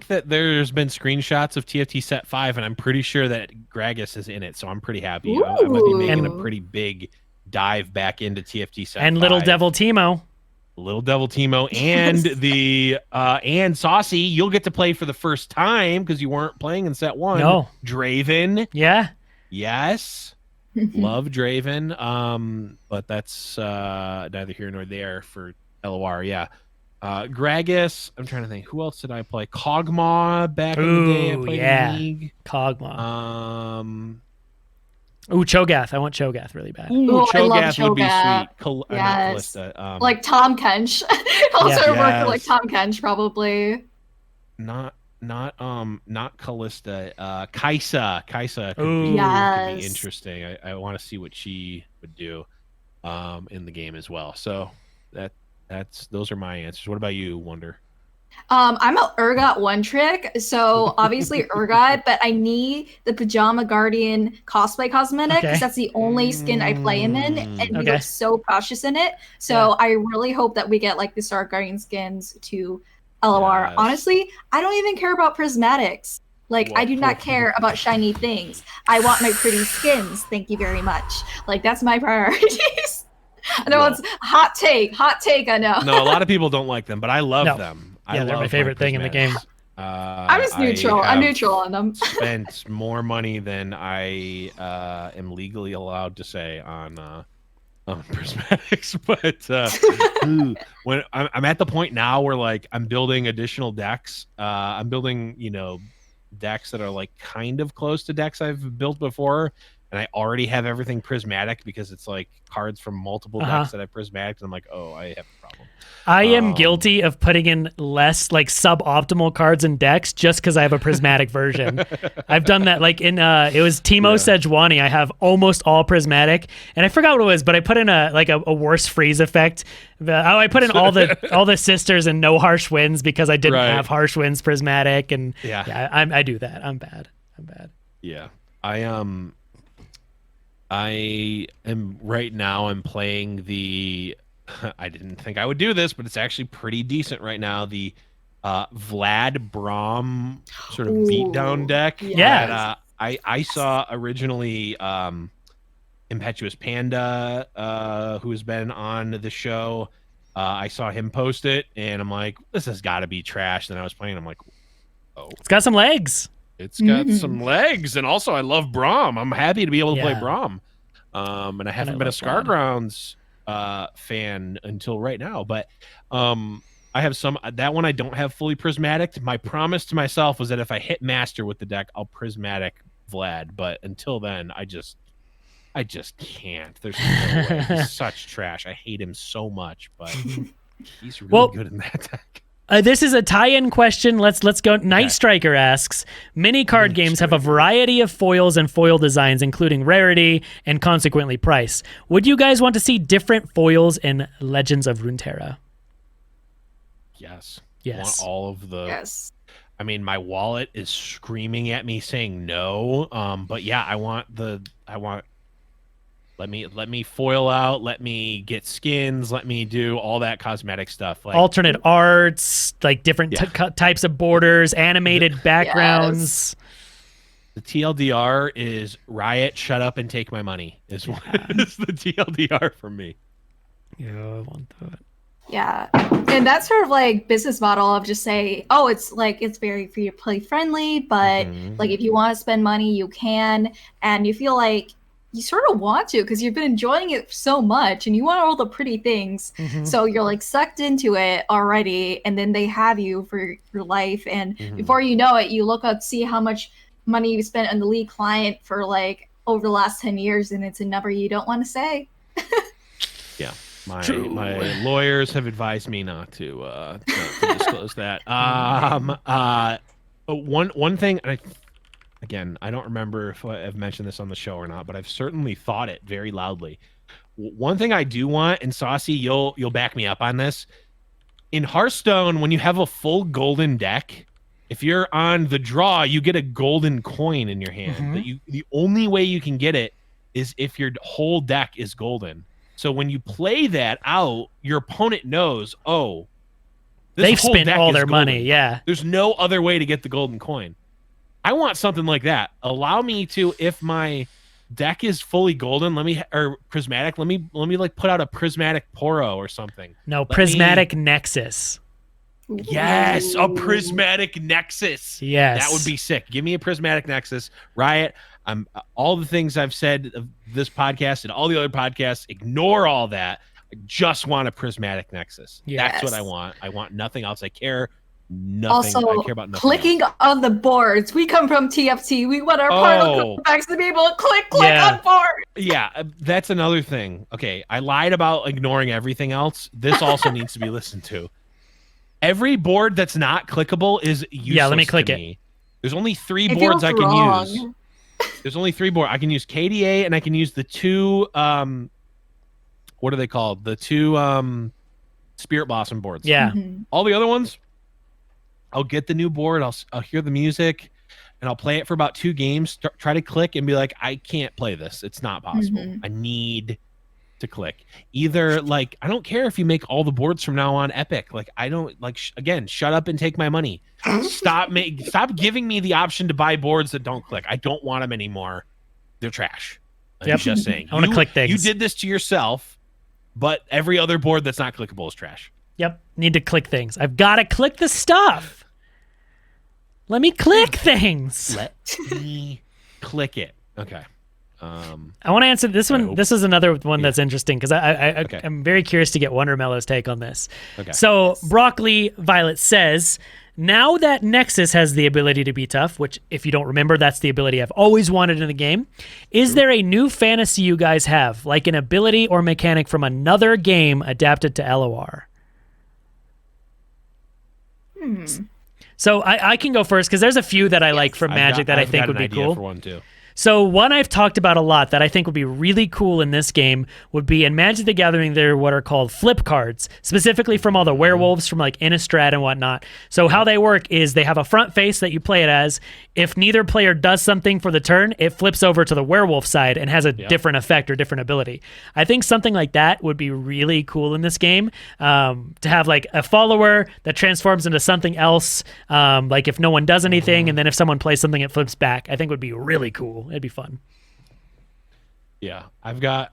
that there's been screenshots of TFT Set 5, and I'm pretty sure that Gragas is in it, so I'm pretty happy. I might be making a pretty big dive back into TFT Set 5. And Little Devil Teemo. Little Devil Teemo and the and Saucy, you'll get to play for the first time because you weren't playing in Set 1. No. Draven. Yeah. Yes. Love Draven. But that's neither here nor there for LOR. Yeah. Gragas. I'm trying to think. Who else did I play? Kog'Maw back in the day. I played in League. Kog'Maw. Cho'Gath. I want Cho'Gath really bad. Cho'Gath would be sweet. Yes. Like Tom Kench. Also working like Tom Kench, probably. Not Callista. Kaisa. Kaisa could be interesting. I want to see what she would do in the game as well. So those are my answers. What about you, Wonder? I'm a Urgot one trick, so obviously Urgot, but I need the Pajama Guardian cosplay cosmetic because that's the only skin I play him in, and he looks so precious in it. So I really hope that we get like the Star Guardian skins to LOR. Yes. Honestly, I don't even care about prismatics. Like, I do not care about shiny things. I want my pretty skins. Thank you very much. Like, that's my priorities. I know it's hot take, I know. No, a lot of people don't like them, but I love them. Yeah, they're my favorite thing in the game. I'm just neutral. I'm neutral on them. Spent more money than I am legally allowed to say on prismatics, but when I'm at the point now where like I'm building additional decks. I'm building, decks that are like kind of close to decks I've built before. And I already have everything prismatic because it's like cards from multiple decks that have prismatic. And I'm like, oh, I have a problem. I am guilty of putting in less like suboptimal cards in decks just because I have a prismatic version. I've done that like in it was Teemo Sejuani. I have almost all prismatic, and I forgot what it was, but I put in a worse freeze effect. I put in all the sisters and no harsh winds because I didn't have harsh winds prismatic, and I do that. I'm bad. Yeah, I am right now. I'm playing the. I didn't think I would do this, but it's actually pretty decent right now. The Vlad Braum sort of beatdown deck. Yeah. I saw originally Impetuous Panda, who has been on the show. I saw him post it, and I'm like, this has got to be trash. Then I was playing. I'm like, oh, it's got some legs. It's got some legs, and also I love Braum. I'm happy to be able to play Braum. And I haven't been a Scargrounds fan until right now, but I have some. That one I don't have fully prismatic. My promise to myself was that if I hit master with the deck, I'll prismatic Vlad. But until then, I just can't. There's no way. He's such trash. I hate him so much, but he's really good in that deck. This is a tie-in question. Let's go. Night Striker asks, many card games have a variety of foils and foil designs, including rarity and consequently price. Would you guys want to see different foils in Legends of Runeterra? Yes. Yes. I want all of the. Yes. I mean, my wallet is screaming at me saying no. But yeah, I want. Let me foil out. Let me get skins. Let me do all that cosmetic stuff. Like alternate arts, like different types of borders, animated backgrounds. The TLDR is Riot, shut up and take my money. Is what is the TLDR for me. Yeah, I want that. Yeah. And that sort of like business model of just say, oh, it's very free to play friendly, but like if you want to spend money, you can. And you feel like you sort of want to because you've been enjoying it so much and you want all the pretty things. So you're like sucked into it already. And then they have you for your life. And before you know it, you look up, see how much money you spent on the league client for like over the last 10 years. And it's a number you don't want to say. Yeah. My lawyers have advised me not to disclose that. One thing, again, I don't remember if I've mentioned this on the show or not, but I've certainly thought it very loudly. One thing I do want, and Saucy, you'll back me up on this. In Hearthstone, when you have a full golden deck, if you're on the draw, you get a golden coin in your hand. The only way you can get it is if your whole deck is golden. So when you play that out, your opponent knows, oh, they've spent all their money. Yeah. There's no other way to get the golden coin. I want something like that. Allow me to, if my deck is fully golden, or prismatic, let me like put out a prismatic Poro or something. No, prismatic Nexus. Yes, a prismatic Nexus. Yes. That would be sick. Give me a prismatic Nexus. Riot, all the things I've said of this podcast and all the other podcasts, ignore all that. I just want a prismatic Nexus. Yes. That's what I want. I want nothing else. I care nothing. Also, I care about nothing clicking else. on the boards. We come from TFT. We want our particle backs to be able to click on board. Yeah, that's another thing. Okay, I lied about ignoring everything else. This also needs to be listened to. Every board that's not clickable is useless. Yeah, let me click it. There's only 3 boards I can use. There's only 3 boards. I can use KDA and I can use the 2 what are they called? The 2 Spirit Blossom boards. Yeah. All the other ones, I'll get the new board, I'll hear the music, and I'll play it for about 2 games, try to click and be like, I can't play this. It's not possible. I need to click. Either like, I don't care if you make all the boards from now on epic. Like, I don't like, again, shut up and take my money. Stop giving me the option to buy boards that don't click. I don't want them anymore. They're trash. I'm just saying. I want to click things. You did this to yourself, but every other board that's not clickable is trash. Yep. Need to click things. I've got to click the stuff. Let me click things. Let me click it. Okay. I want to answer this one. This is another one that's interesting because I'm very curious to get Wondermelo's take on this. Okay. So Broccoli Violet says, now that Nexus has the ability to be tough, which if you don't remember, that's the ability I've always wanted in the game, is there a new fantasy you guys have, like an ability or mechanic from another game adapted to LOR? So I can go first because there's a few that I like from Magic that I think would be cool. For one too. So one I've talked about a lot that I think would be really cool in this game would be in Magic the Gathering, there are what are called flip cards, specifically from all the werewolves from like Innistrad and whatnot. So how they work is they have a front face that you play it as. If neither player does something for the turn, it flips over to the werewolf side and has a different effect or different ability. I think something like that would be really cool in this game, to have like a follower that transforms into something else, like if no one does anything, and then if someone plays something, it flips back. I think would be really cool. It'd be fun. Yeah, I've got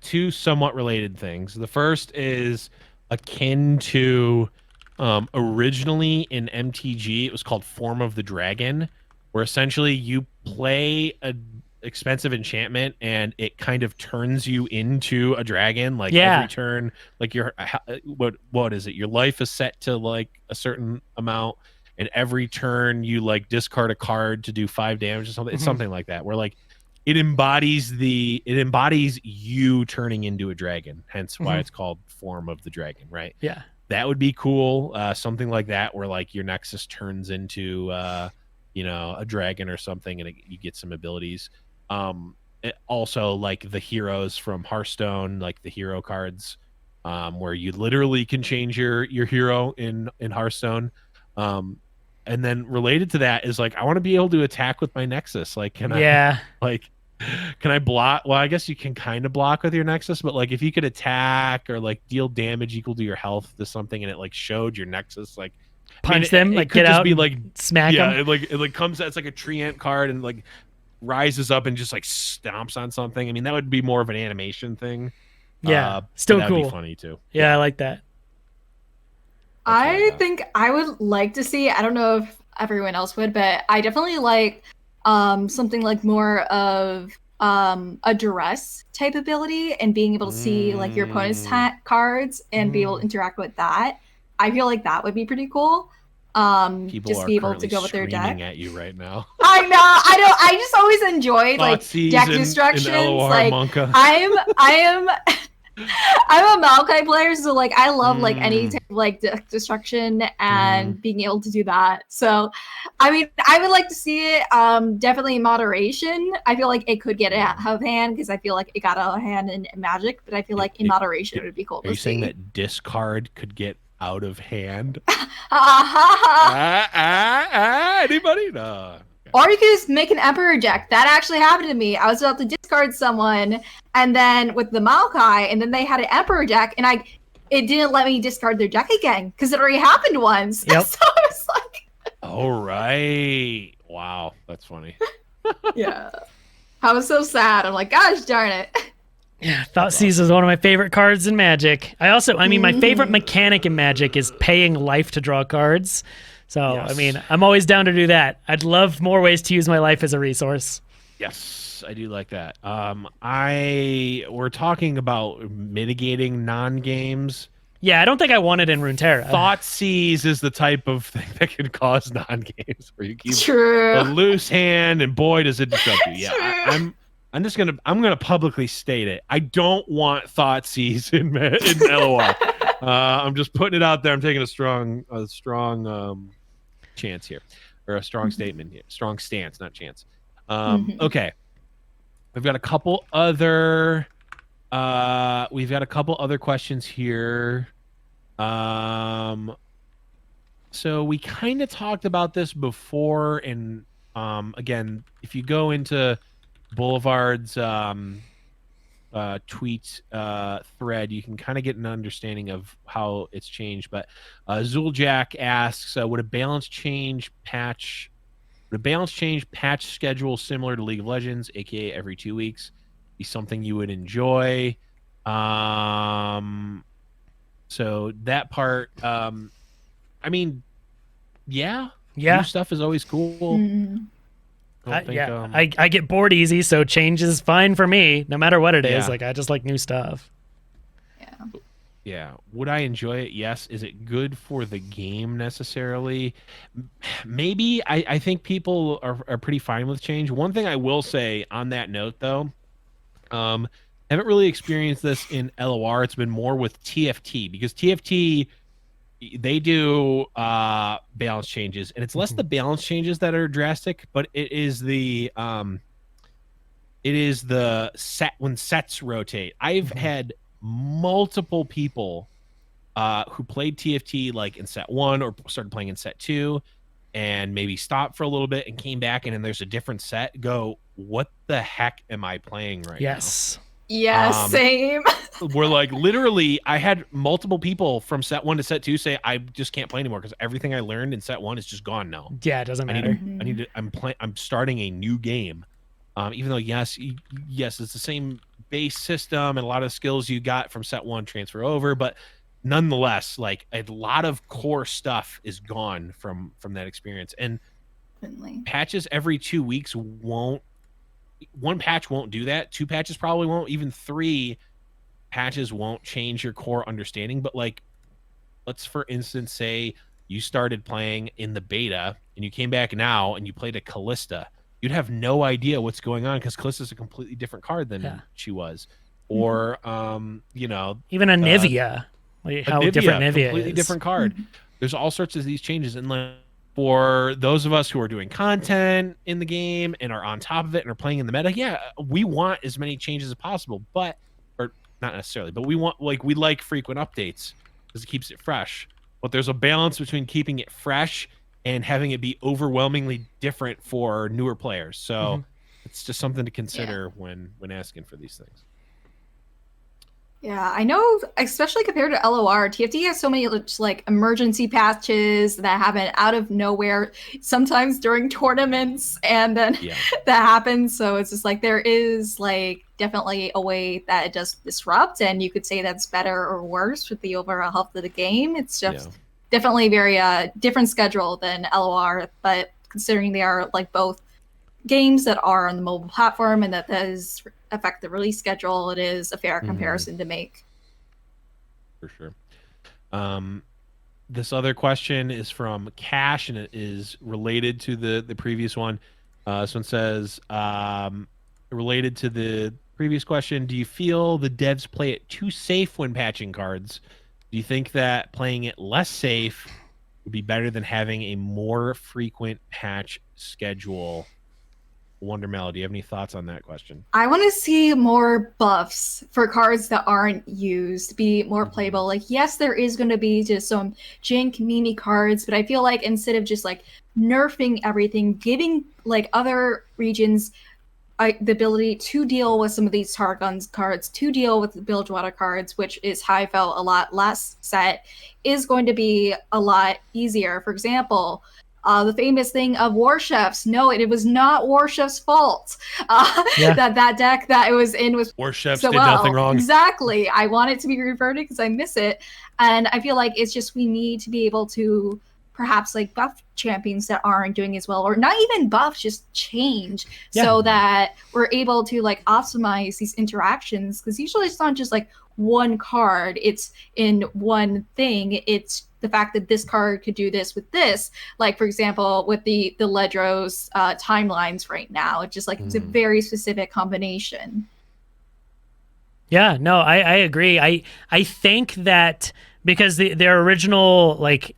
2 somewhat related things. The first is akin to originally in MTG, it was called Form of the Dragon, where essentially you play an expensive enchantment and it kind of turns you into a dragon. Like every turn, like your what is it? Your life is set to like a certain amount, and every turn you like discard a card to do 5 damage or something. It's something like that, where like it embodies you turning into a dragon, hence why it's called Form of the Dragon, right? Yeah, that would be cool. Something like that, where like your Nexus turns into a dragon or something, and you get some abilities. Also like the heroes from Hearthstone, like the hero cards, where you literally can change your hero in Hearthstone. And then related to that is like, I want to be able to attack with my Nexus. Like, can I block? Well, I guess you can kind of block with your Nexus, but like if you could attack or like deal damage equal to your health to something, and it like showed your Nexus like punch them, it like could get just out, be and like smack yeah, them. it comes as like a treant card and like rises up and just like stomps on something. I mean, that would be more of an animation thing. Yeah, But still that'd cool. be funny too. Yeah, I like that. That's what I got. think I would like to see, I don't know if everyone else would, but I definitely like something like more of a duress type ability and being able to see like your opponent's cards and be able to interact with that. I feel like that would be pretty cool. People Just are be able to currently go with their deck. screaming at you right now. I know. I just always enjoyed like Thoughtseize deck and destructions. LOR Like Monka. I am I'm a Maokai player, so like I love like any type of like deck destruction and being able to do that. So I mean I would like to see it definitely in moderation. I feel like it could get out of hand because I feel like it got out of hand in Magic, but I feel like in moderation it would be cool to see. Are you saying that discard could get out of hand? Anybody? No. Or you could just make an Emperor deck. That actually happened to me. I was about to discard someone, and then with the Maokai, and then they had an Emperor deck, and it didn't let me discard their deck again because it already happened once. Yep. So I was like, All right. Wow, that's funny. yeah. I was so sad. I'm like, gosh darn it. Yeah, Thoughtseize is one of my favorite cards in Magic. I mean, my favorite mechanic in Magic is paying life to draw cards. So, Yes. I mean, I'm always down to do that. I'd love more ways to use my life as a resource. Yes, I do like that. We're talking about mitigating non-games. Yeah, I don't think I want it in Runeterra. Thoughtseize is the type of thing that can cause non-games where you keep True. a loose hand, and boy, does it disrupt you. Yeah, True. I'm gonna publicly state it. I don't want Thoughtseize in LOR. I'm just putting it out there. I'm taking a strong chance here, or a strong statement here. Strong stance, not chance. Okay, we've got a couple other questions here. So we kind of talked about this before, and again, if you go into Boulevard's tweet thread, you can kind of get an understanding of how it's changed. But Zuljack asks, would a balance change patch schedule similar to League of Legends, aka every 2 weeks, be something you would enjoy? So that part, I mean, yeah, new stuff is always cool. I get bored easy, so change is fine for me, no matter what it is. Like, I just like new stuff. Yeah. Would I enjoy it? Yes. Is it good for the game necessarily? Maybe. I think people are pretty fine with change. One thing I will say on that note, though, haven't really experienced this in LOR. It's been more with TFT, because TFT, they do balance changes, and it's less the balance changes that are drastic, but it is the set when sets rotate. I've had multiple people who played TFT like in set 1 or started playing in set 2 and maybe stopped for a little bit and came back, and then there's a different set, go, what the heck am I playing right now? Yeah, same. We're like, literally, I had multiple people from set 1 to set 2 say, I just can't play anymore because everything I learned in set 1 is just gone now. Yeah, it doesn't matter. I'm starting a new game. Even though, yes, it's the same base system and a lot of skills you got from set 1 transfer over, but nonetheless, like, a lot of core stuff is gone from that experience. And patches every 2 weeks won't. One patch won't do that. 2 patches probably won't. Even 3 patches won't change your core understanding. But, like, let's for instance say you started playing in the beta and you came back now and you played a Callista. You'd have no idea what's going on because Callista's a completely different card than she was. Or, even a Nivea. Like how different Nivea is. Completely different card. There's all sorts of these changes. And, like, for those of us who are doing content in the game and are on top of it and are playing in the meta, we want as many changes as possible, or not necessarily, but we like frequent updates because it keeps it fresh. But there's a balance between keeping it fresh and having it be overwhelmingly different for newer players. So it's just something to consider when asking for these things. Yeah, I know, especially compared to LOR, TFT has so many like emergency patches that happen out of nowhere, sometimes during tournaments, and then that happens. So it's just like there is like definitely a way that it does disrupt, and you could say that's better or worse with the overall health of the game. It's just definitely very different schedule than LOR, but considering they are like both games that are on the mobile platform and that does affect the release schedule, it is a fair comparison to make. For sure. This other question is from Cash, and it is related to the previous one. This one says, related to the previous question, do you feel the devs play it too safe when patching cards? Do you think that playing it less safe would be better than having a more frequent patch schedule? Wondermelo, do you have any thoughts on that question? I want to see more buffs for cards that aren't used, be more playable. Like, yes, there is going to be just some jank meme cards, but I feel like instead of just like nerfing everything, giving like other regions the ability to deal with some of these Targon cards, to deal with the Bilgewater cards, which is how I felt a lot last set, is going to be a lot easier. For example, the famous thing of War Chefs. No, it was not War Chef's fault. That deck that it was in was War Chefs did nothing wrong. Exactly. I want it to be reverted because I miss it. And I feel like it's just we need to be able to perhaps like buff champions that aren't doing as well, or not even buff, just change so that we're able to like optimize these interactions. Because usually it's not just like one card, it's in one thing. It's the fact that this card could do this with this. Like, for example, with the Ledros timelines right now, it's just like it's a very specific combination. Yeah, no, I agree. I think that because their original like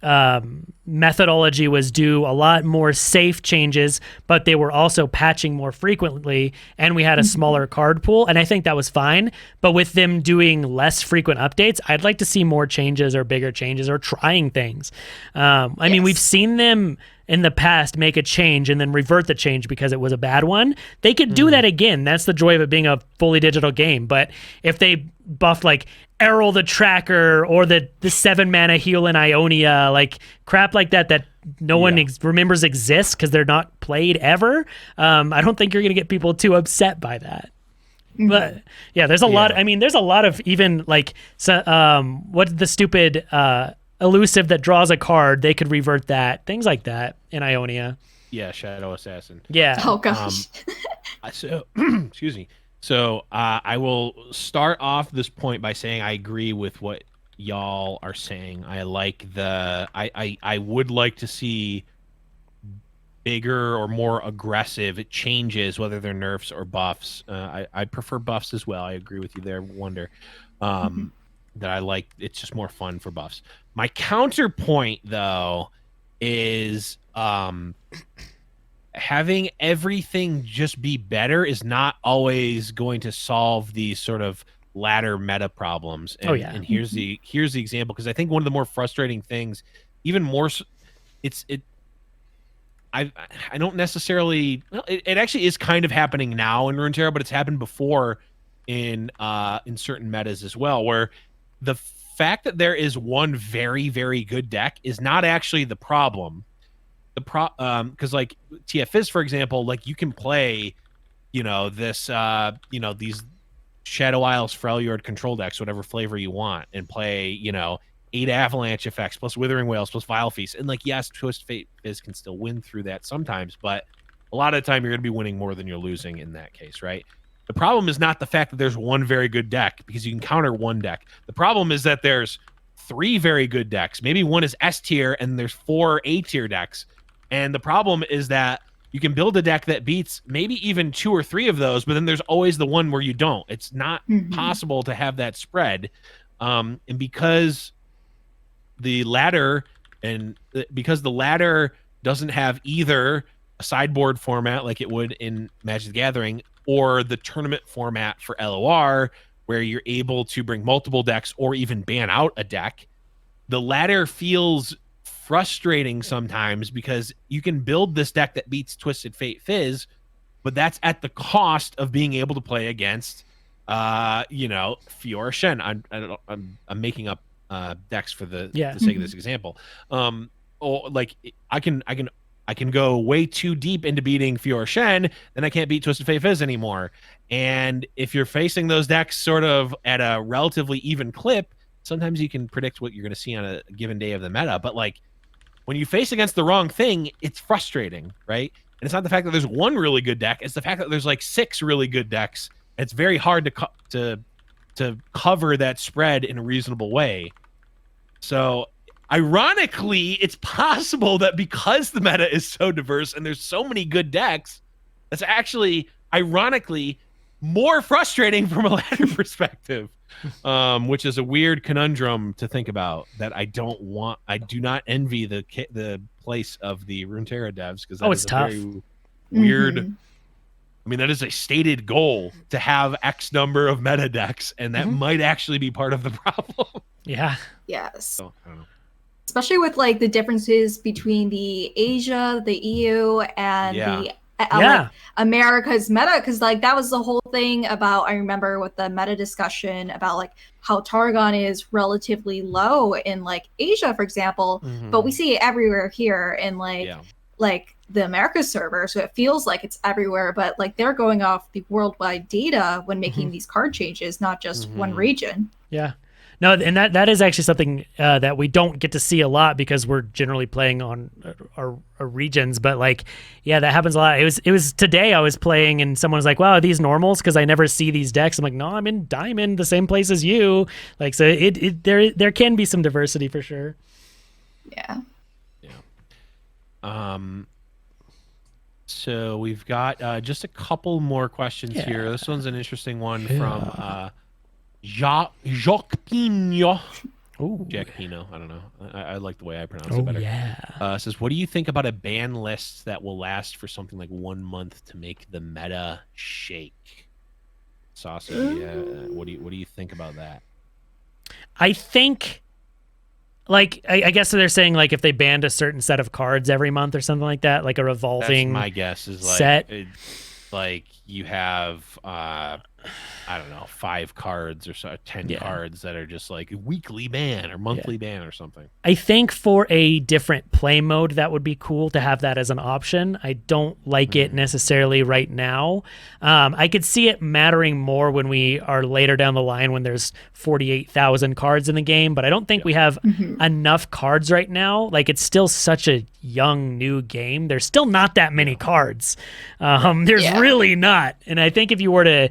methodology was do a lot more safe changes, but they were also patching more frequently, and we had a smaller card pool, and I think that was fine. But with them doing less frequent updates, I'd like to see more changes or bigger changes or trying things. I mean, we've seen them in the past make a change and then revert the change because it was a bad one. They could do that again. That's the joy of it being a fully digital game. But if they buffed like Errol the Tracker or the 7-mana heal in Ionia, like crap like that no one remembers exists because they're not played ever, I don't think you're going to get people too upset by that. But yeah, there's a lot. I mean, there's a lot of even like what the stupid elusive that draws a card, they could revert that, things like that in Ionia. Yeah, Shadow Assassin. Yeah. Oh gosh. So excuse me. So I will start off this point by saying I agree with what y'all are saying. I like I would like to see bigger or more aggressive changes, whether they're nerfs or buffs. I prefer buffs as well. I agree with you there, Wonder. That I like, it's just more fun for buffs. My counterpoint though is having everything just be better is not always going to solve these sort of ladder meta problems. And, and here's the example, because I think one of the more frustrating things, even more, I don't necessarily, well, it actually is kind of happening now in Runeterra, but it's happened before in certain metas as well, where the fact that there is one very, very good deck is not actually the problem. Because like TFS, for example, like you can play, this, these Shadow Isles, Freljord control decks, whatever flavor you want, and play, 8 avalanche effects plus Withering Whales plus Vile Feast. And like, yes, Twist Fate Fizz can still win through that sometimes, but a lot of the time you're going to be winning more than you're losing in that case, right? The problem is not the fact that there's one very good deck, because you can counter one deck. The problem is that there's 3 very good decks. Maybe one is S tier and there's 4 A tier decks. And the problem is that you can build a deck that beats maybe even 2 or 3 of those, but then there's always the one where you don't. It's not possible to have that spread. And because the ladder doesn't have either a sideboard format like it would in Magic the Gathering or the tournament format for LOR, where you're able to bring multiple decks or even ban out a deck, the ladder feels frustrating sometimes, because you can build this deck that beats Twisted Fate Fizz, but that's at the cost of being able to play against You know, Fiora Shen. I'm making up decks for the sake of this example. Or like I can go way too deep into beating Fiora Shen, then I can't beat Twisted Fate Fizz anymore. And if you're facing those decks sort of at a relatively even clip, sometimes you can predict what you're going to see on a given day of the meta. But like when you face against the wrong thing, it's frustrating, right? And it's not the fact that there's one really good deck; it's the fact that there's like 6 really good decks. It's very hard to cover that spread in a reasonable way. So ironically, it's possible that because the meta is so diverse and there's so many good decks, that's actually ironically more frustrating from a ladder perspective, which is a weird conundrum to think about that I do not envy the place of the Runeterra devs, because it's tough. Very weird. I mean, that is a stated goal to have X number of meta decks, and that might actually be part of the problem. Yeah. Yes. So, I don't know. Especially with like the differences between the Asia, the EU, and the like America's meta, because like that was the whole thing about, I remember with the meta discussion about like how Targon is relatively low in like Asia, for example, but we see it everywhere here in like the America server, so it feels like it's everywhere, but like they're going off the worldwide data when making these card changes, not just one region. Yeah. No, and that is actually something that we don't get to see a lot because we're generally playing on our regions. But like, yeah, that happens a lot. It was today I was playing and someone was like, "Wow, are these normals?" Because I never see these decks. I'm like, "No, I'm in Diamond, the same place as you." Like, so there can be some diversity for sure. Yeah. Yeah. So we've got just a couple more questions here. This one's an interesting one from Jacques Pino. Jack Pino. I don't know. I like the way I pronounce it better. Yeah. Says, what do you think about a ban list that will last for something like 1 month to make the meta shake? Saucy, what do you think about that? I think, like, I guess they're saying like if they banned a certain set of cards every month or something like that, like a revolving. That's my guess is like set. Like you have I don't know, 5 cards or 10 cards that are just like weekly ban or monthly ban or something. I think for a different play mode, that would be cool to have that as an option. I don't like it necessarily right now. I could see it mattering more when we are later down the line when there's 48,000 cards in the game, but I don't think we have enough cards right now. Like, it's still such a young, new game. There's still not that many cards. There's really not. And I think if you were to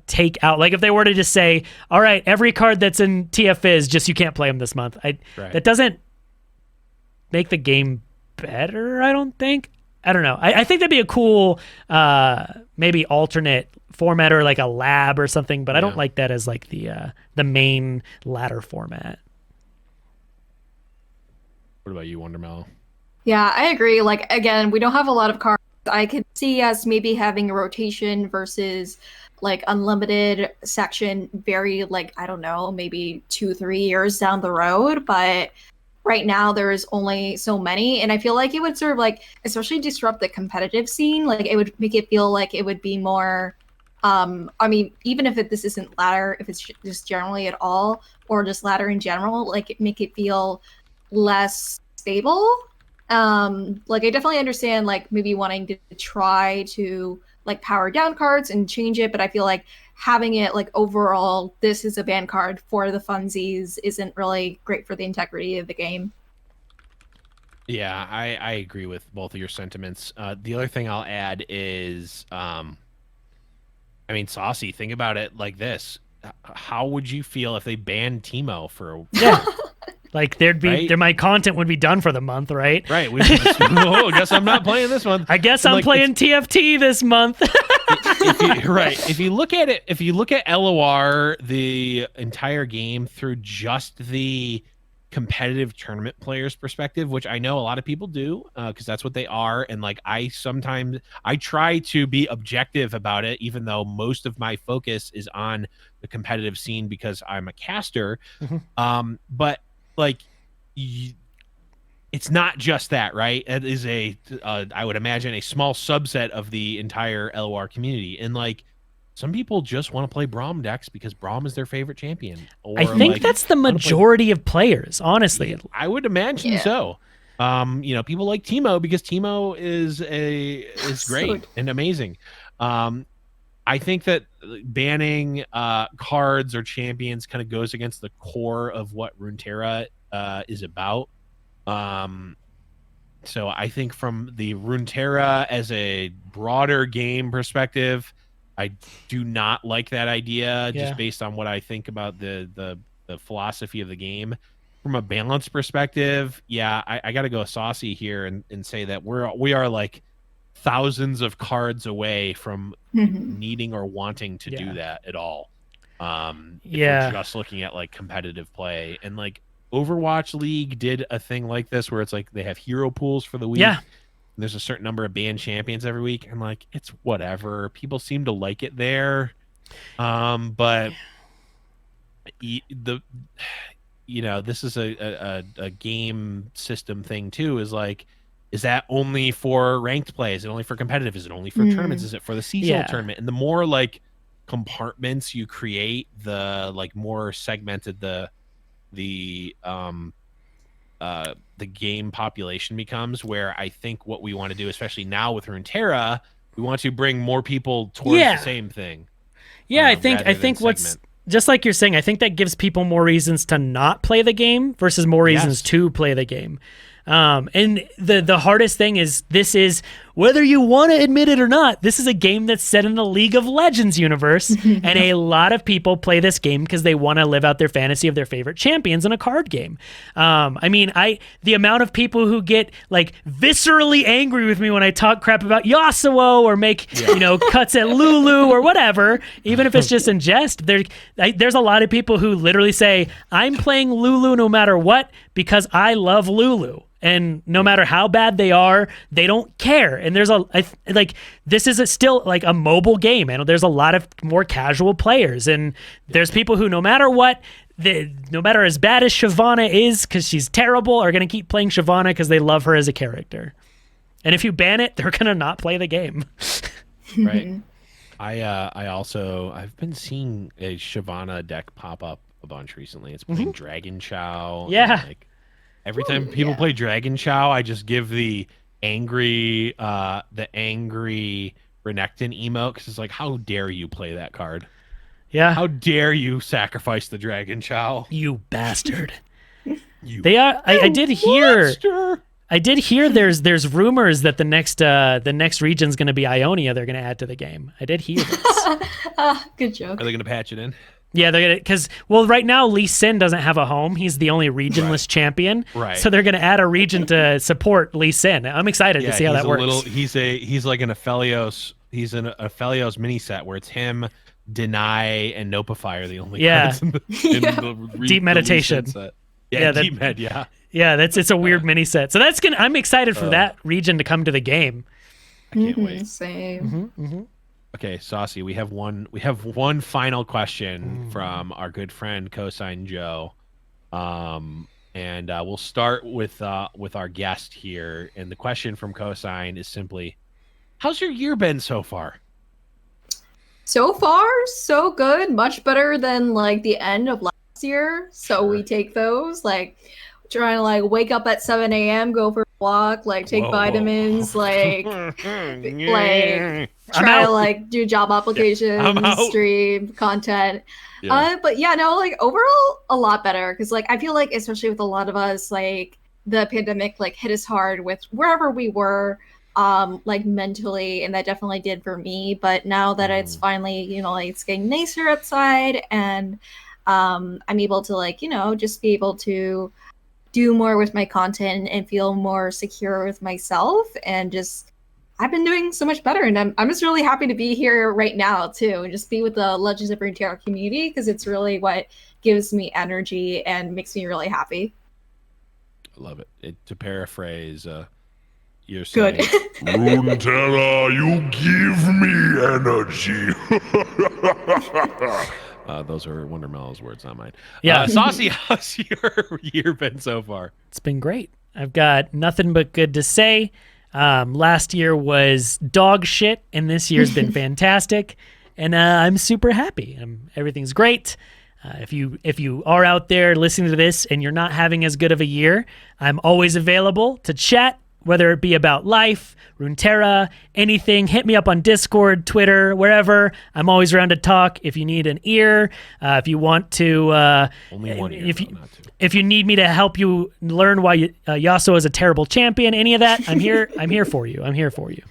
take out, like if they were to just say, all right, every card that's in TF is just, you can't play them this month. That doesn't make the game better, I don't think. I don't know. I think that'd be a cool maybe alternate format or like a lab or something, but I don't like that as like the main ladder format. What about you, Wondermelo? Yeah, I agree. Like, again, we don't have a lot of cards. I could see us maybe having a rotation versus like unlimited section very, like, I don't know, maybe 2-3 years down the road, but right now there's only so many, and I feel like it would sort of like especially disrupt the competitive scene. Like, it would make it feel like it would be more I mean, even if this isn't ladder, if it's just generally at all, or just ladder in general, like make it feel less stable. Like, I definitely understand like maybe wanting to try to like power down cards and change it, but I feel like having it like overall, this is a ban card for the funsies, isn't really great for the integrity of the game. Yeah, I agree with both of your sentiments. The other thing I'll add is, I mean, Saucy, think about it like this. How would you feel if they banned Teemo for a Like, there'd be my content would be done for the month, right? Right. I guess I'm not playing this month. I guess I'm playing TFT this month. If you look at it, if you look at LOR, the entire game through just the competitive tournament players' perspective, which I know a lot of people do, because that's what they are. And like, I try to be objective about it, even though most of my focus is on the competitive scene because I'm a caster. But like, it's not just that, right? It is I would imagine a small subset of the entire LOR community. And like, some people just want to play Braum decks because Braum is their favorite champion. Or I think that's the majority of players, honestly. I would imagine so. People like Teemo because Teemo is great and amazing. I think that banning cards or champions kind of goes against the core of what Runeterra is about. So I think from the Runeterra as a broader game perspective, I do not like that idea just based on what I think about the philosophy of the game. From a balance perspective, I got to go saucy here and say that we are like thousands of cards away from needing or wanting to do that at all. If we're just looking at like competitive play, and like Overwatch League did a thing like this where it's like they have hero pools for the week. Yeah. There's a certain number of banned champions every week, and like it's whatever. People seem to like it there, but this is a game system thing too. Is like, is that only for ranked play? Is it only for competitive? Is it only for tournaments? Is it for the seasonal tournament? And the more like compartments you create, the like more segmented the game population becomes, where I think what we want to do, especially now with Runeterra, we want to bring more people towards the same thing. I think what's just like you're saying, I think that gives people more reasons to not play the game versus more reasons to play the game. And the hardest thing is, this is, whether you want to admit it or not, this is a game that's set in the League of Legends universe, and a lot of people play this game because they want to live out their fantasy of their favorite champions in a card game. The amount of people who get like viscerally angry with me when I talk crap about Yasuo or make cuts at Lulu or whatever, even if it's just in jest, there's a lot of people who literally say, I'm playing Lulu no matter what because I love Lulu. And no matter how bad they are, they don't care. And there's this is still like a mobile game, and there's a lot of more casual players. And there's people who, no matter what, no matter as bad as Shyvana is, because she's terrible, are going to keep playing Shyvana because they love her as a character. And if you ban it, they're going to not play the game. Right. I've been seeing a Shyvana deck pop up a bunch recently. It's playing Dragon Chow. Yeah. Every time people play Dragon Chow, I just give the angry Renekton emote, because it's like, how dare you play that card? Yeah. How dare you sacrifice the Dragon Chow? You bastard. I did hear there's rumors that the next region's going to be Ionia. They're going to add to the game. I did hear this. Good joke. Are they going to patch it in? Yeah, they're gonna, because right now Lee Sin doesn't have a home. He's the only regionless champion. Right. So they're gonna add a region to support Lee Sin. I'm excited to see how that works. He's like an Aphelios. He's an Aphelios mini set where it's him, Deny, and Nopify are the only cards in the Deep Meditation. Set. Yeah, Deep Med. Yeah. Yeah, it's a weird mini set. So I'm excited for that region to come to the game. I can't wait. Same. Okay, Saucy, we have one final question from our good friend Cosine Joe, and we'll start with our guest here. And the question from Cosine is simply, how's your year been so far? So far, so good. Much better than like the end of last year. So we take those, like trying to like wake up at 7 a.m., go for a walk, like take vitamins, like try to like do job applications, stream content. But yeah, no, like overall a lot better, because like I feel like, especially with a lot of us, like the pandemic like hit us hard with wherever we were, like mentally, and that definitely did for me. But now that it's finally, like it's getting nicer outside, and I'm able to like, just be able to do more with my content and feel more secure with myself, and just I've been doing so much better, and I'm just really happy to be here right now too, and just be with the Legends of Runeterra community, because it's really what gives me energy and makes me really happy. I love it. To paraphrase, you're saying, good. Runeterra, you give me energy. Those are Wondermelo's words, not mine. Yeah. Saucy, how's your year been so far? It's been great. I've got nothing but good to say. Last year was dog shit, and this year's been fantastic. and I'm super happy. Everything's great. If you are out there listening to this and you're not having as good of a year, I'm always available to chat, whether it be about life, Runeterra, anything. Hit me up on Discord, Twitter, wherever. I'm always around to talk. If you need an ear, if you want to, Only one ear, if you, not two. if you need me to help you learn why Yasuo is a terrible champion, any of that, I'm here. I'm here for you. I'm here for you.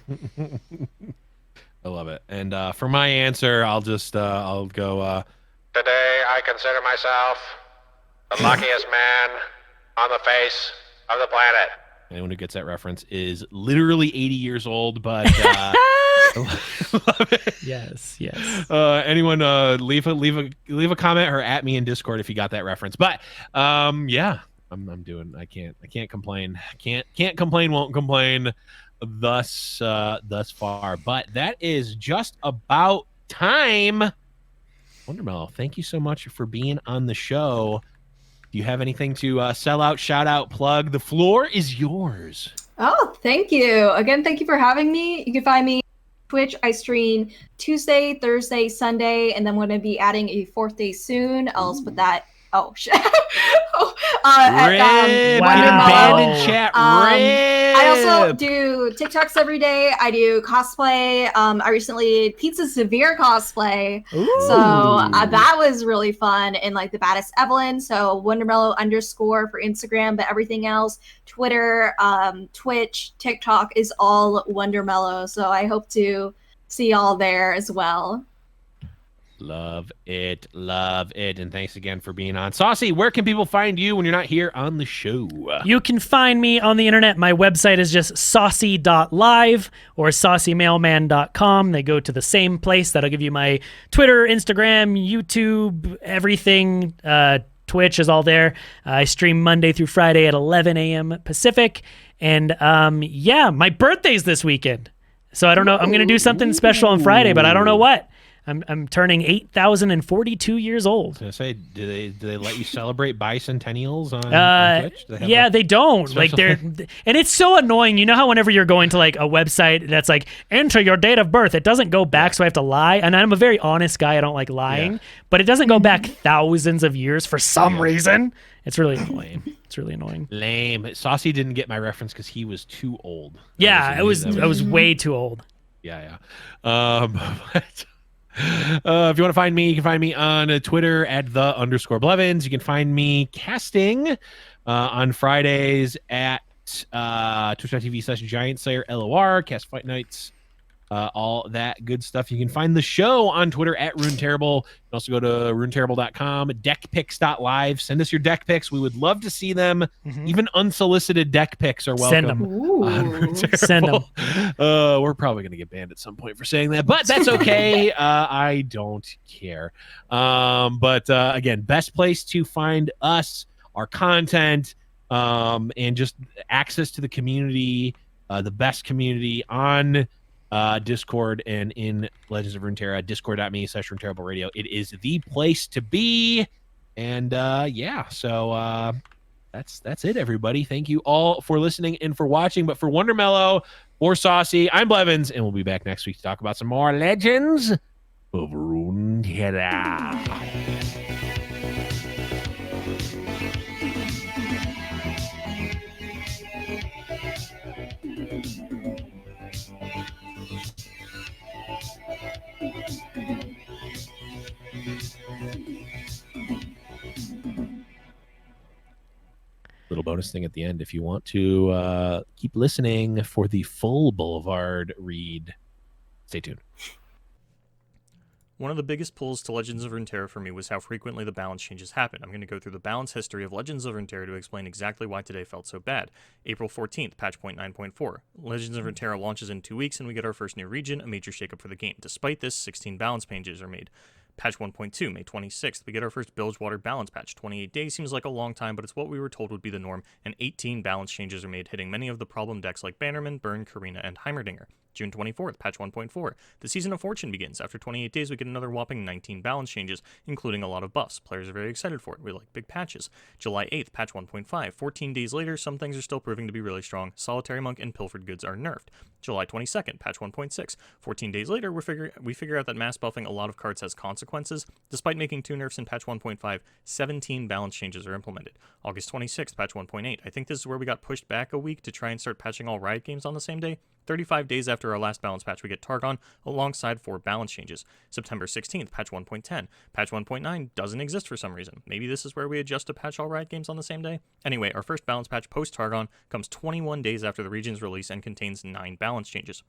I love it. And for my answer, I'll just I'll go. Today, I consider myself the luckiest man on the face of the planet. Anyone who gets that reference is literally 80 years old, but love it. Yes. Anyone leave a comment or at me in Discord if you got that reference. But yeah, I'm doing. I can't complain. Can't complain. Won't complain. Thus far. But that is just about time. Wondermelo, thank you so much for being on the show. Do you have anything to sell out, shout out, plug? The floor is yours. Oh, thank you. Again, thank you for having me. You can find me on Twitch. I stream Tuesday, Thursday, Sunday, and then I'm going to be adding a fourth day soon. I'll put that. Oh, shit. Rip. Wondermelo. In chat. I also do TikToks every day. I do cosplay. I recently did Pizza Severe cosplay. Ooh. So that was really fun. And like the baddest Evelyn. So Wondermelo _ for Instagram, but everything else, Twitter, Twitch, TikTok is all Wondermelo. So I hope to see y'all there as well. Love it. And thanks again for being on. Saucy, where can people find you when you're not here on the show? You can find me on the internet. My website is just saucy.live or saucymailman.com. They go to the same place. That'll give you my Twitter, Instagram, YouTube, everything. Twitch is all there. I stream Monday through Friday at 11 a.m. Pacific. And yeah, my birthday's this weekend. So I don't know. I'm going to do something special on Friday, but I don't know what. I'm turning 8,042 years old. I was gonna say, do they let you celebrate bicentennials on Twitch? They don't. Like and it's so annoying. You know how whenever you're going to like a website that's like enter your date of birth, it doesn't go back, so I have to lie. And I'm a very honest guy. I don't like lying, but it doesn't go back thousands of years for some reason. It's really annoying. It's really annoying. Lame. Saucy didn't get my reference because he was too old. I was way too old. Yeah. If you want to find me, you can find me on Twitter at @the_Blevins. You can find me casting on Fridays at twitch.tv/GiantSlayerLOR, cast fight nights, all that good stuff. You can find the show on Twitter at Runeterrable. You can also go to Runeterrable.com, DeckPics.Live. Send us your deck picks. We would love to see them. Even unsolicited deck picks are welcome. Send them. Send them. We're probably going to get banned at some point for saying that, but that's okay. I don't care. But again, best place to find us, our content, and just access to the community, the best community on Discord and in Legends of Runeterra, discord.me/Runeterrable Radio. It is the place to be. And so that's it, everybody. Thank you all for listening and for watching. But for Wondermelo or Saucy, I'm Blevins, and we'll be back next week to talk about some more Legends of Runeterra. Little bonus thing at the end. If you want to keep listening for the full Boulevard read, stay tuned. One of the biggest pulls to Legends of Runeterra for me was how frequently the balance changes happen. I'm going to go through the balance history of Legends of Runeterra to explain exactly why today felt so bad. April 14th, patch point 9.4. Legends of Runeterra launches in 2 weeks and we get our first new region, a major shakeup for the game. Despite this, 16 balance changes are made. Patch 1.2, May 26th, we get our first Bilgewater balance patch. 28 days seems like a long time, but it's what we were told would be the norm, and 18 balance changes are made, hitting many of the problem decks like Bannerman, Burn, Karina, and Heimerdinger. June 24th, patch 1.4. The Season of Fortune begins. After 28 days, we get another whopping 19 balance changes, including a lot of buffs. Players are very excited for it. We like big patches. July 8th, patch 1.5. 14 days later, some things are still proving to be really strong. Solitary Monk and Pilfered Goods are nerfed. July 22nd, patch 1.6. 14 days later, we figure out that mass buffing a lot of cards has consequences. Despite making 2 nerfs in patch 1.5, 17 balance changes are implemented. August 26th, patch 1.8. I think this is where we got pushed back a week to try and start patching all Riot games on the same day. 35 days after our last balance patch, we get Targon alongside 4 balance changes. September 16th, patch 1.10. Patch 1.9 doesn't exist for some reason. Maybe this is where we adjust to patch all Riot games on the same day? Anyway, our first balance patch post-Targon comes 21 days after the region's release and contains 9 balance changes.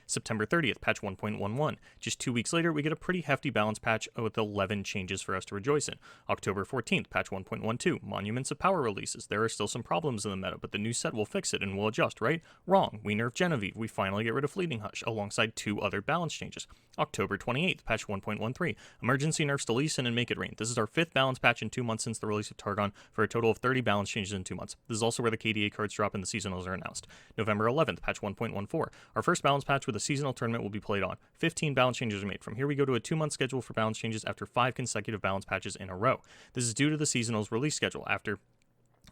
September 30th, patch 1.11. Just 2 weeks later, we get a pretty hefty balance patch with 11 changes for us to rejoice in. October 14th, patch 1.12. Monuments of Power releases. There are still some problems in the meta, but the new set will fix it and will adjust, right? Wrong. We nerf Genevieve. We finally get rid of Fleeting Hush, alongside 2 other balance changes. October 28th, patch 1.13. Emergency nerfs to Lee Sin and Make It Rain. This is our 5th balance patch in 2 months since the release of Targon, for a total of 30 balance changes in 2 months. This is also where the KDA cards drop and the seasonals are announced. November 11th, patch 1.14. Our first balance patch with a seasonal tournament will be played on. 15 balance changes are made. From here we go to a 2-month schedule for balance changes after 5 consecutive balance patches in a row. This is due to the seasonal's release schedule. After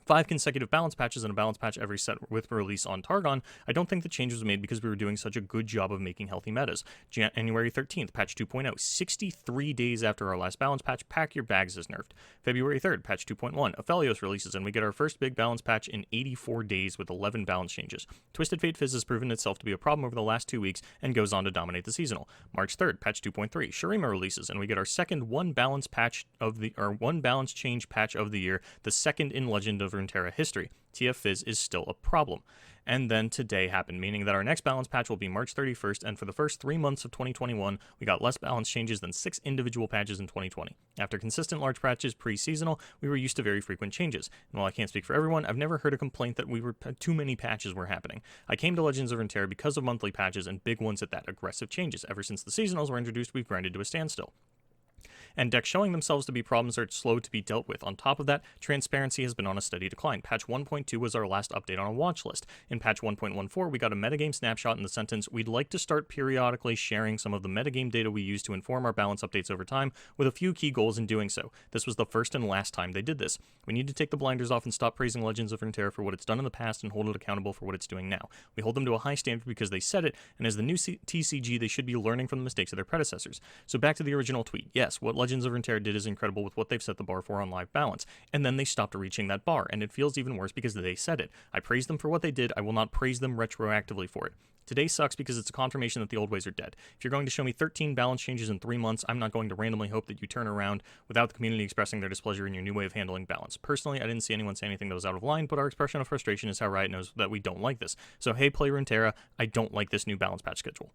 5 consecutive balance patches and a balance patch every set with release on Targon, I don't think the change was made because we were doing such a good job of making healthy metas. January 13th, patch 2.0. 63 days after our last balance patch, Pack Your Bags is nerfed. February 3rd, patch 2.1. Aphelios releases and we get our first big balance patch in 84 days with 11 balance changes. Twisted Fate Fizz has proven itself to be a problem over the last 2 weeks and goes on to dominate the seasonal. March 3rd, patch 2.3. Shuriman releases and we get our second one balance change patch of the year, the second in Legend of Runeterra history. TF Fizz is still a problem. And then today happened, meaning that our next balance patch will be March 31st, and for the first 3 months of 2021, we got less balance changes than 6 individual patches in 2020. After consistent large patches pre-seasonal, we were used to very frequent changes. And while I can't speak for everyone, I've never heard a complaint that too many patches were happening. I came to Legends of Runeterra because of monthly patches and big ones at that, aggressive changes. Ever since the seasonals were introduced, we've grinded to a standstill. And decks showing themselves to be problems are slow to be dealt with. On top of that, transparency has been on a steady decline. Patch 1.2 was our last update on a watch list. In patch 1.14, we got a metagame snapshot in the sentence, "We'd like to start periodically sharing some of the metagame data we use to inform our balance updates over time, with a few key goals in doing so." This was the first and last time they did this. We need to take the blinders off and stop praising Legends of Runeterra for what it's done in the past and hold it accountable for what it's doing now. We hold them to a high standard because they said it, and as the new TCG, they should be learning from the mistakes of their predecessors. So back to the original tweet. Yes, what Legends of Runeterra did is incredible with what they've set the bar for on live balance, and then they stopped reaching that bar, and it feels even worse because they said it. I praise them for what they did. I will not praise them retroactively for it. Today sucks because it's a confirmation that the old ways are dead. If you're going to show me 13 balance changes in 3 months, I'm not going to randomly hope that you turn around without the community expressing their displeasure in your new way of handling balance. Personally, I didn't see anyone say anything that was out of line, but our expression of frustration is how Riot knows that we don't like this. So hey, play Runeterra, I don't like this new balance patch schedule.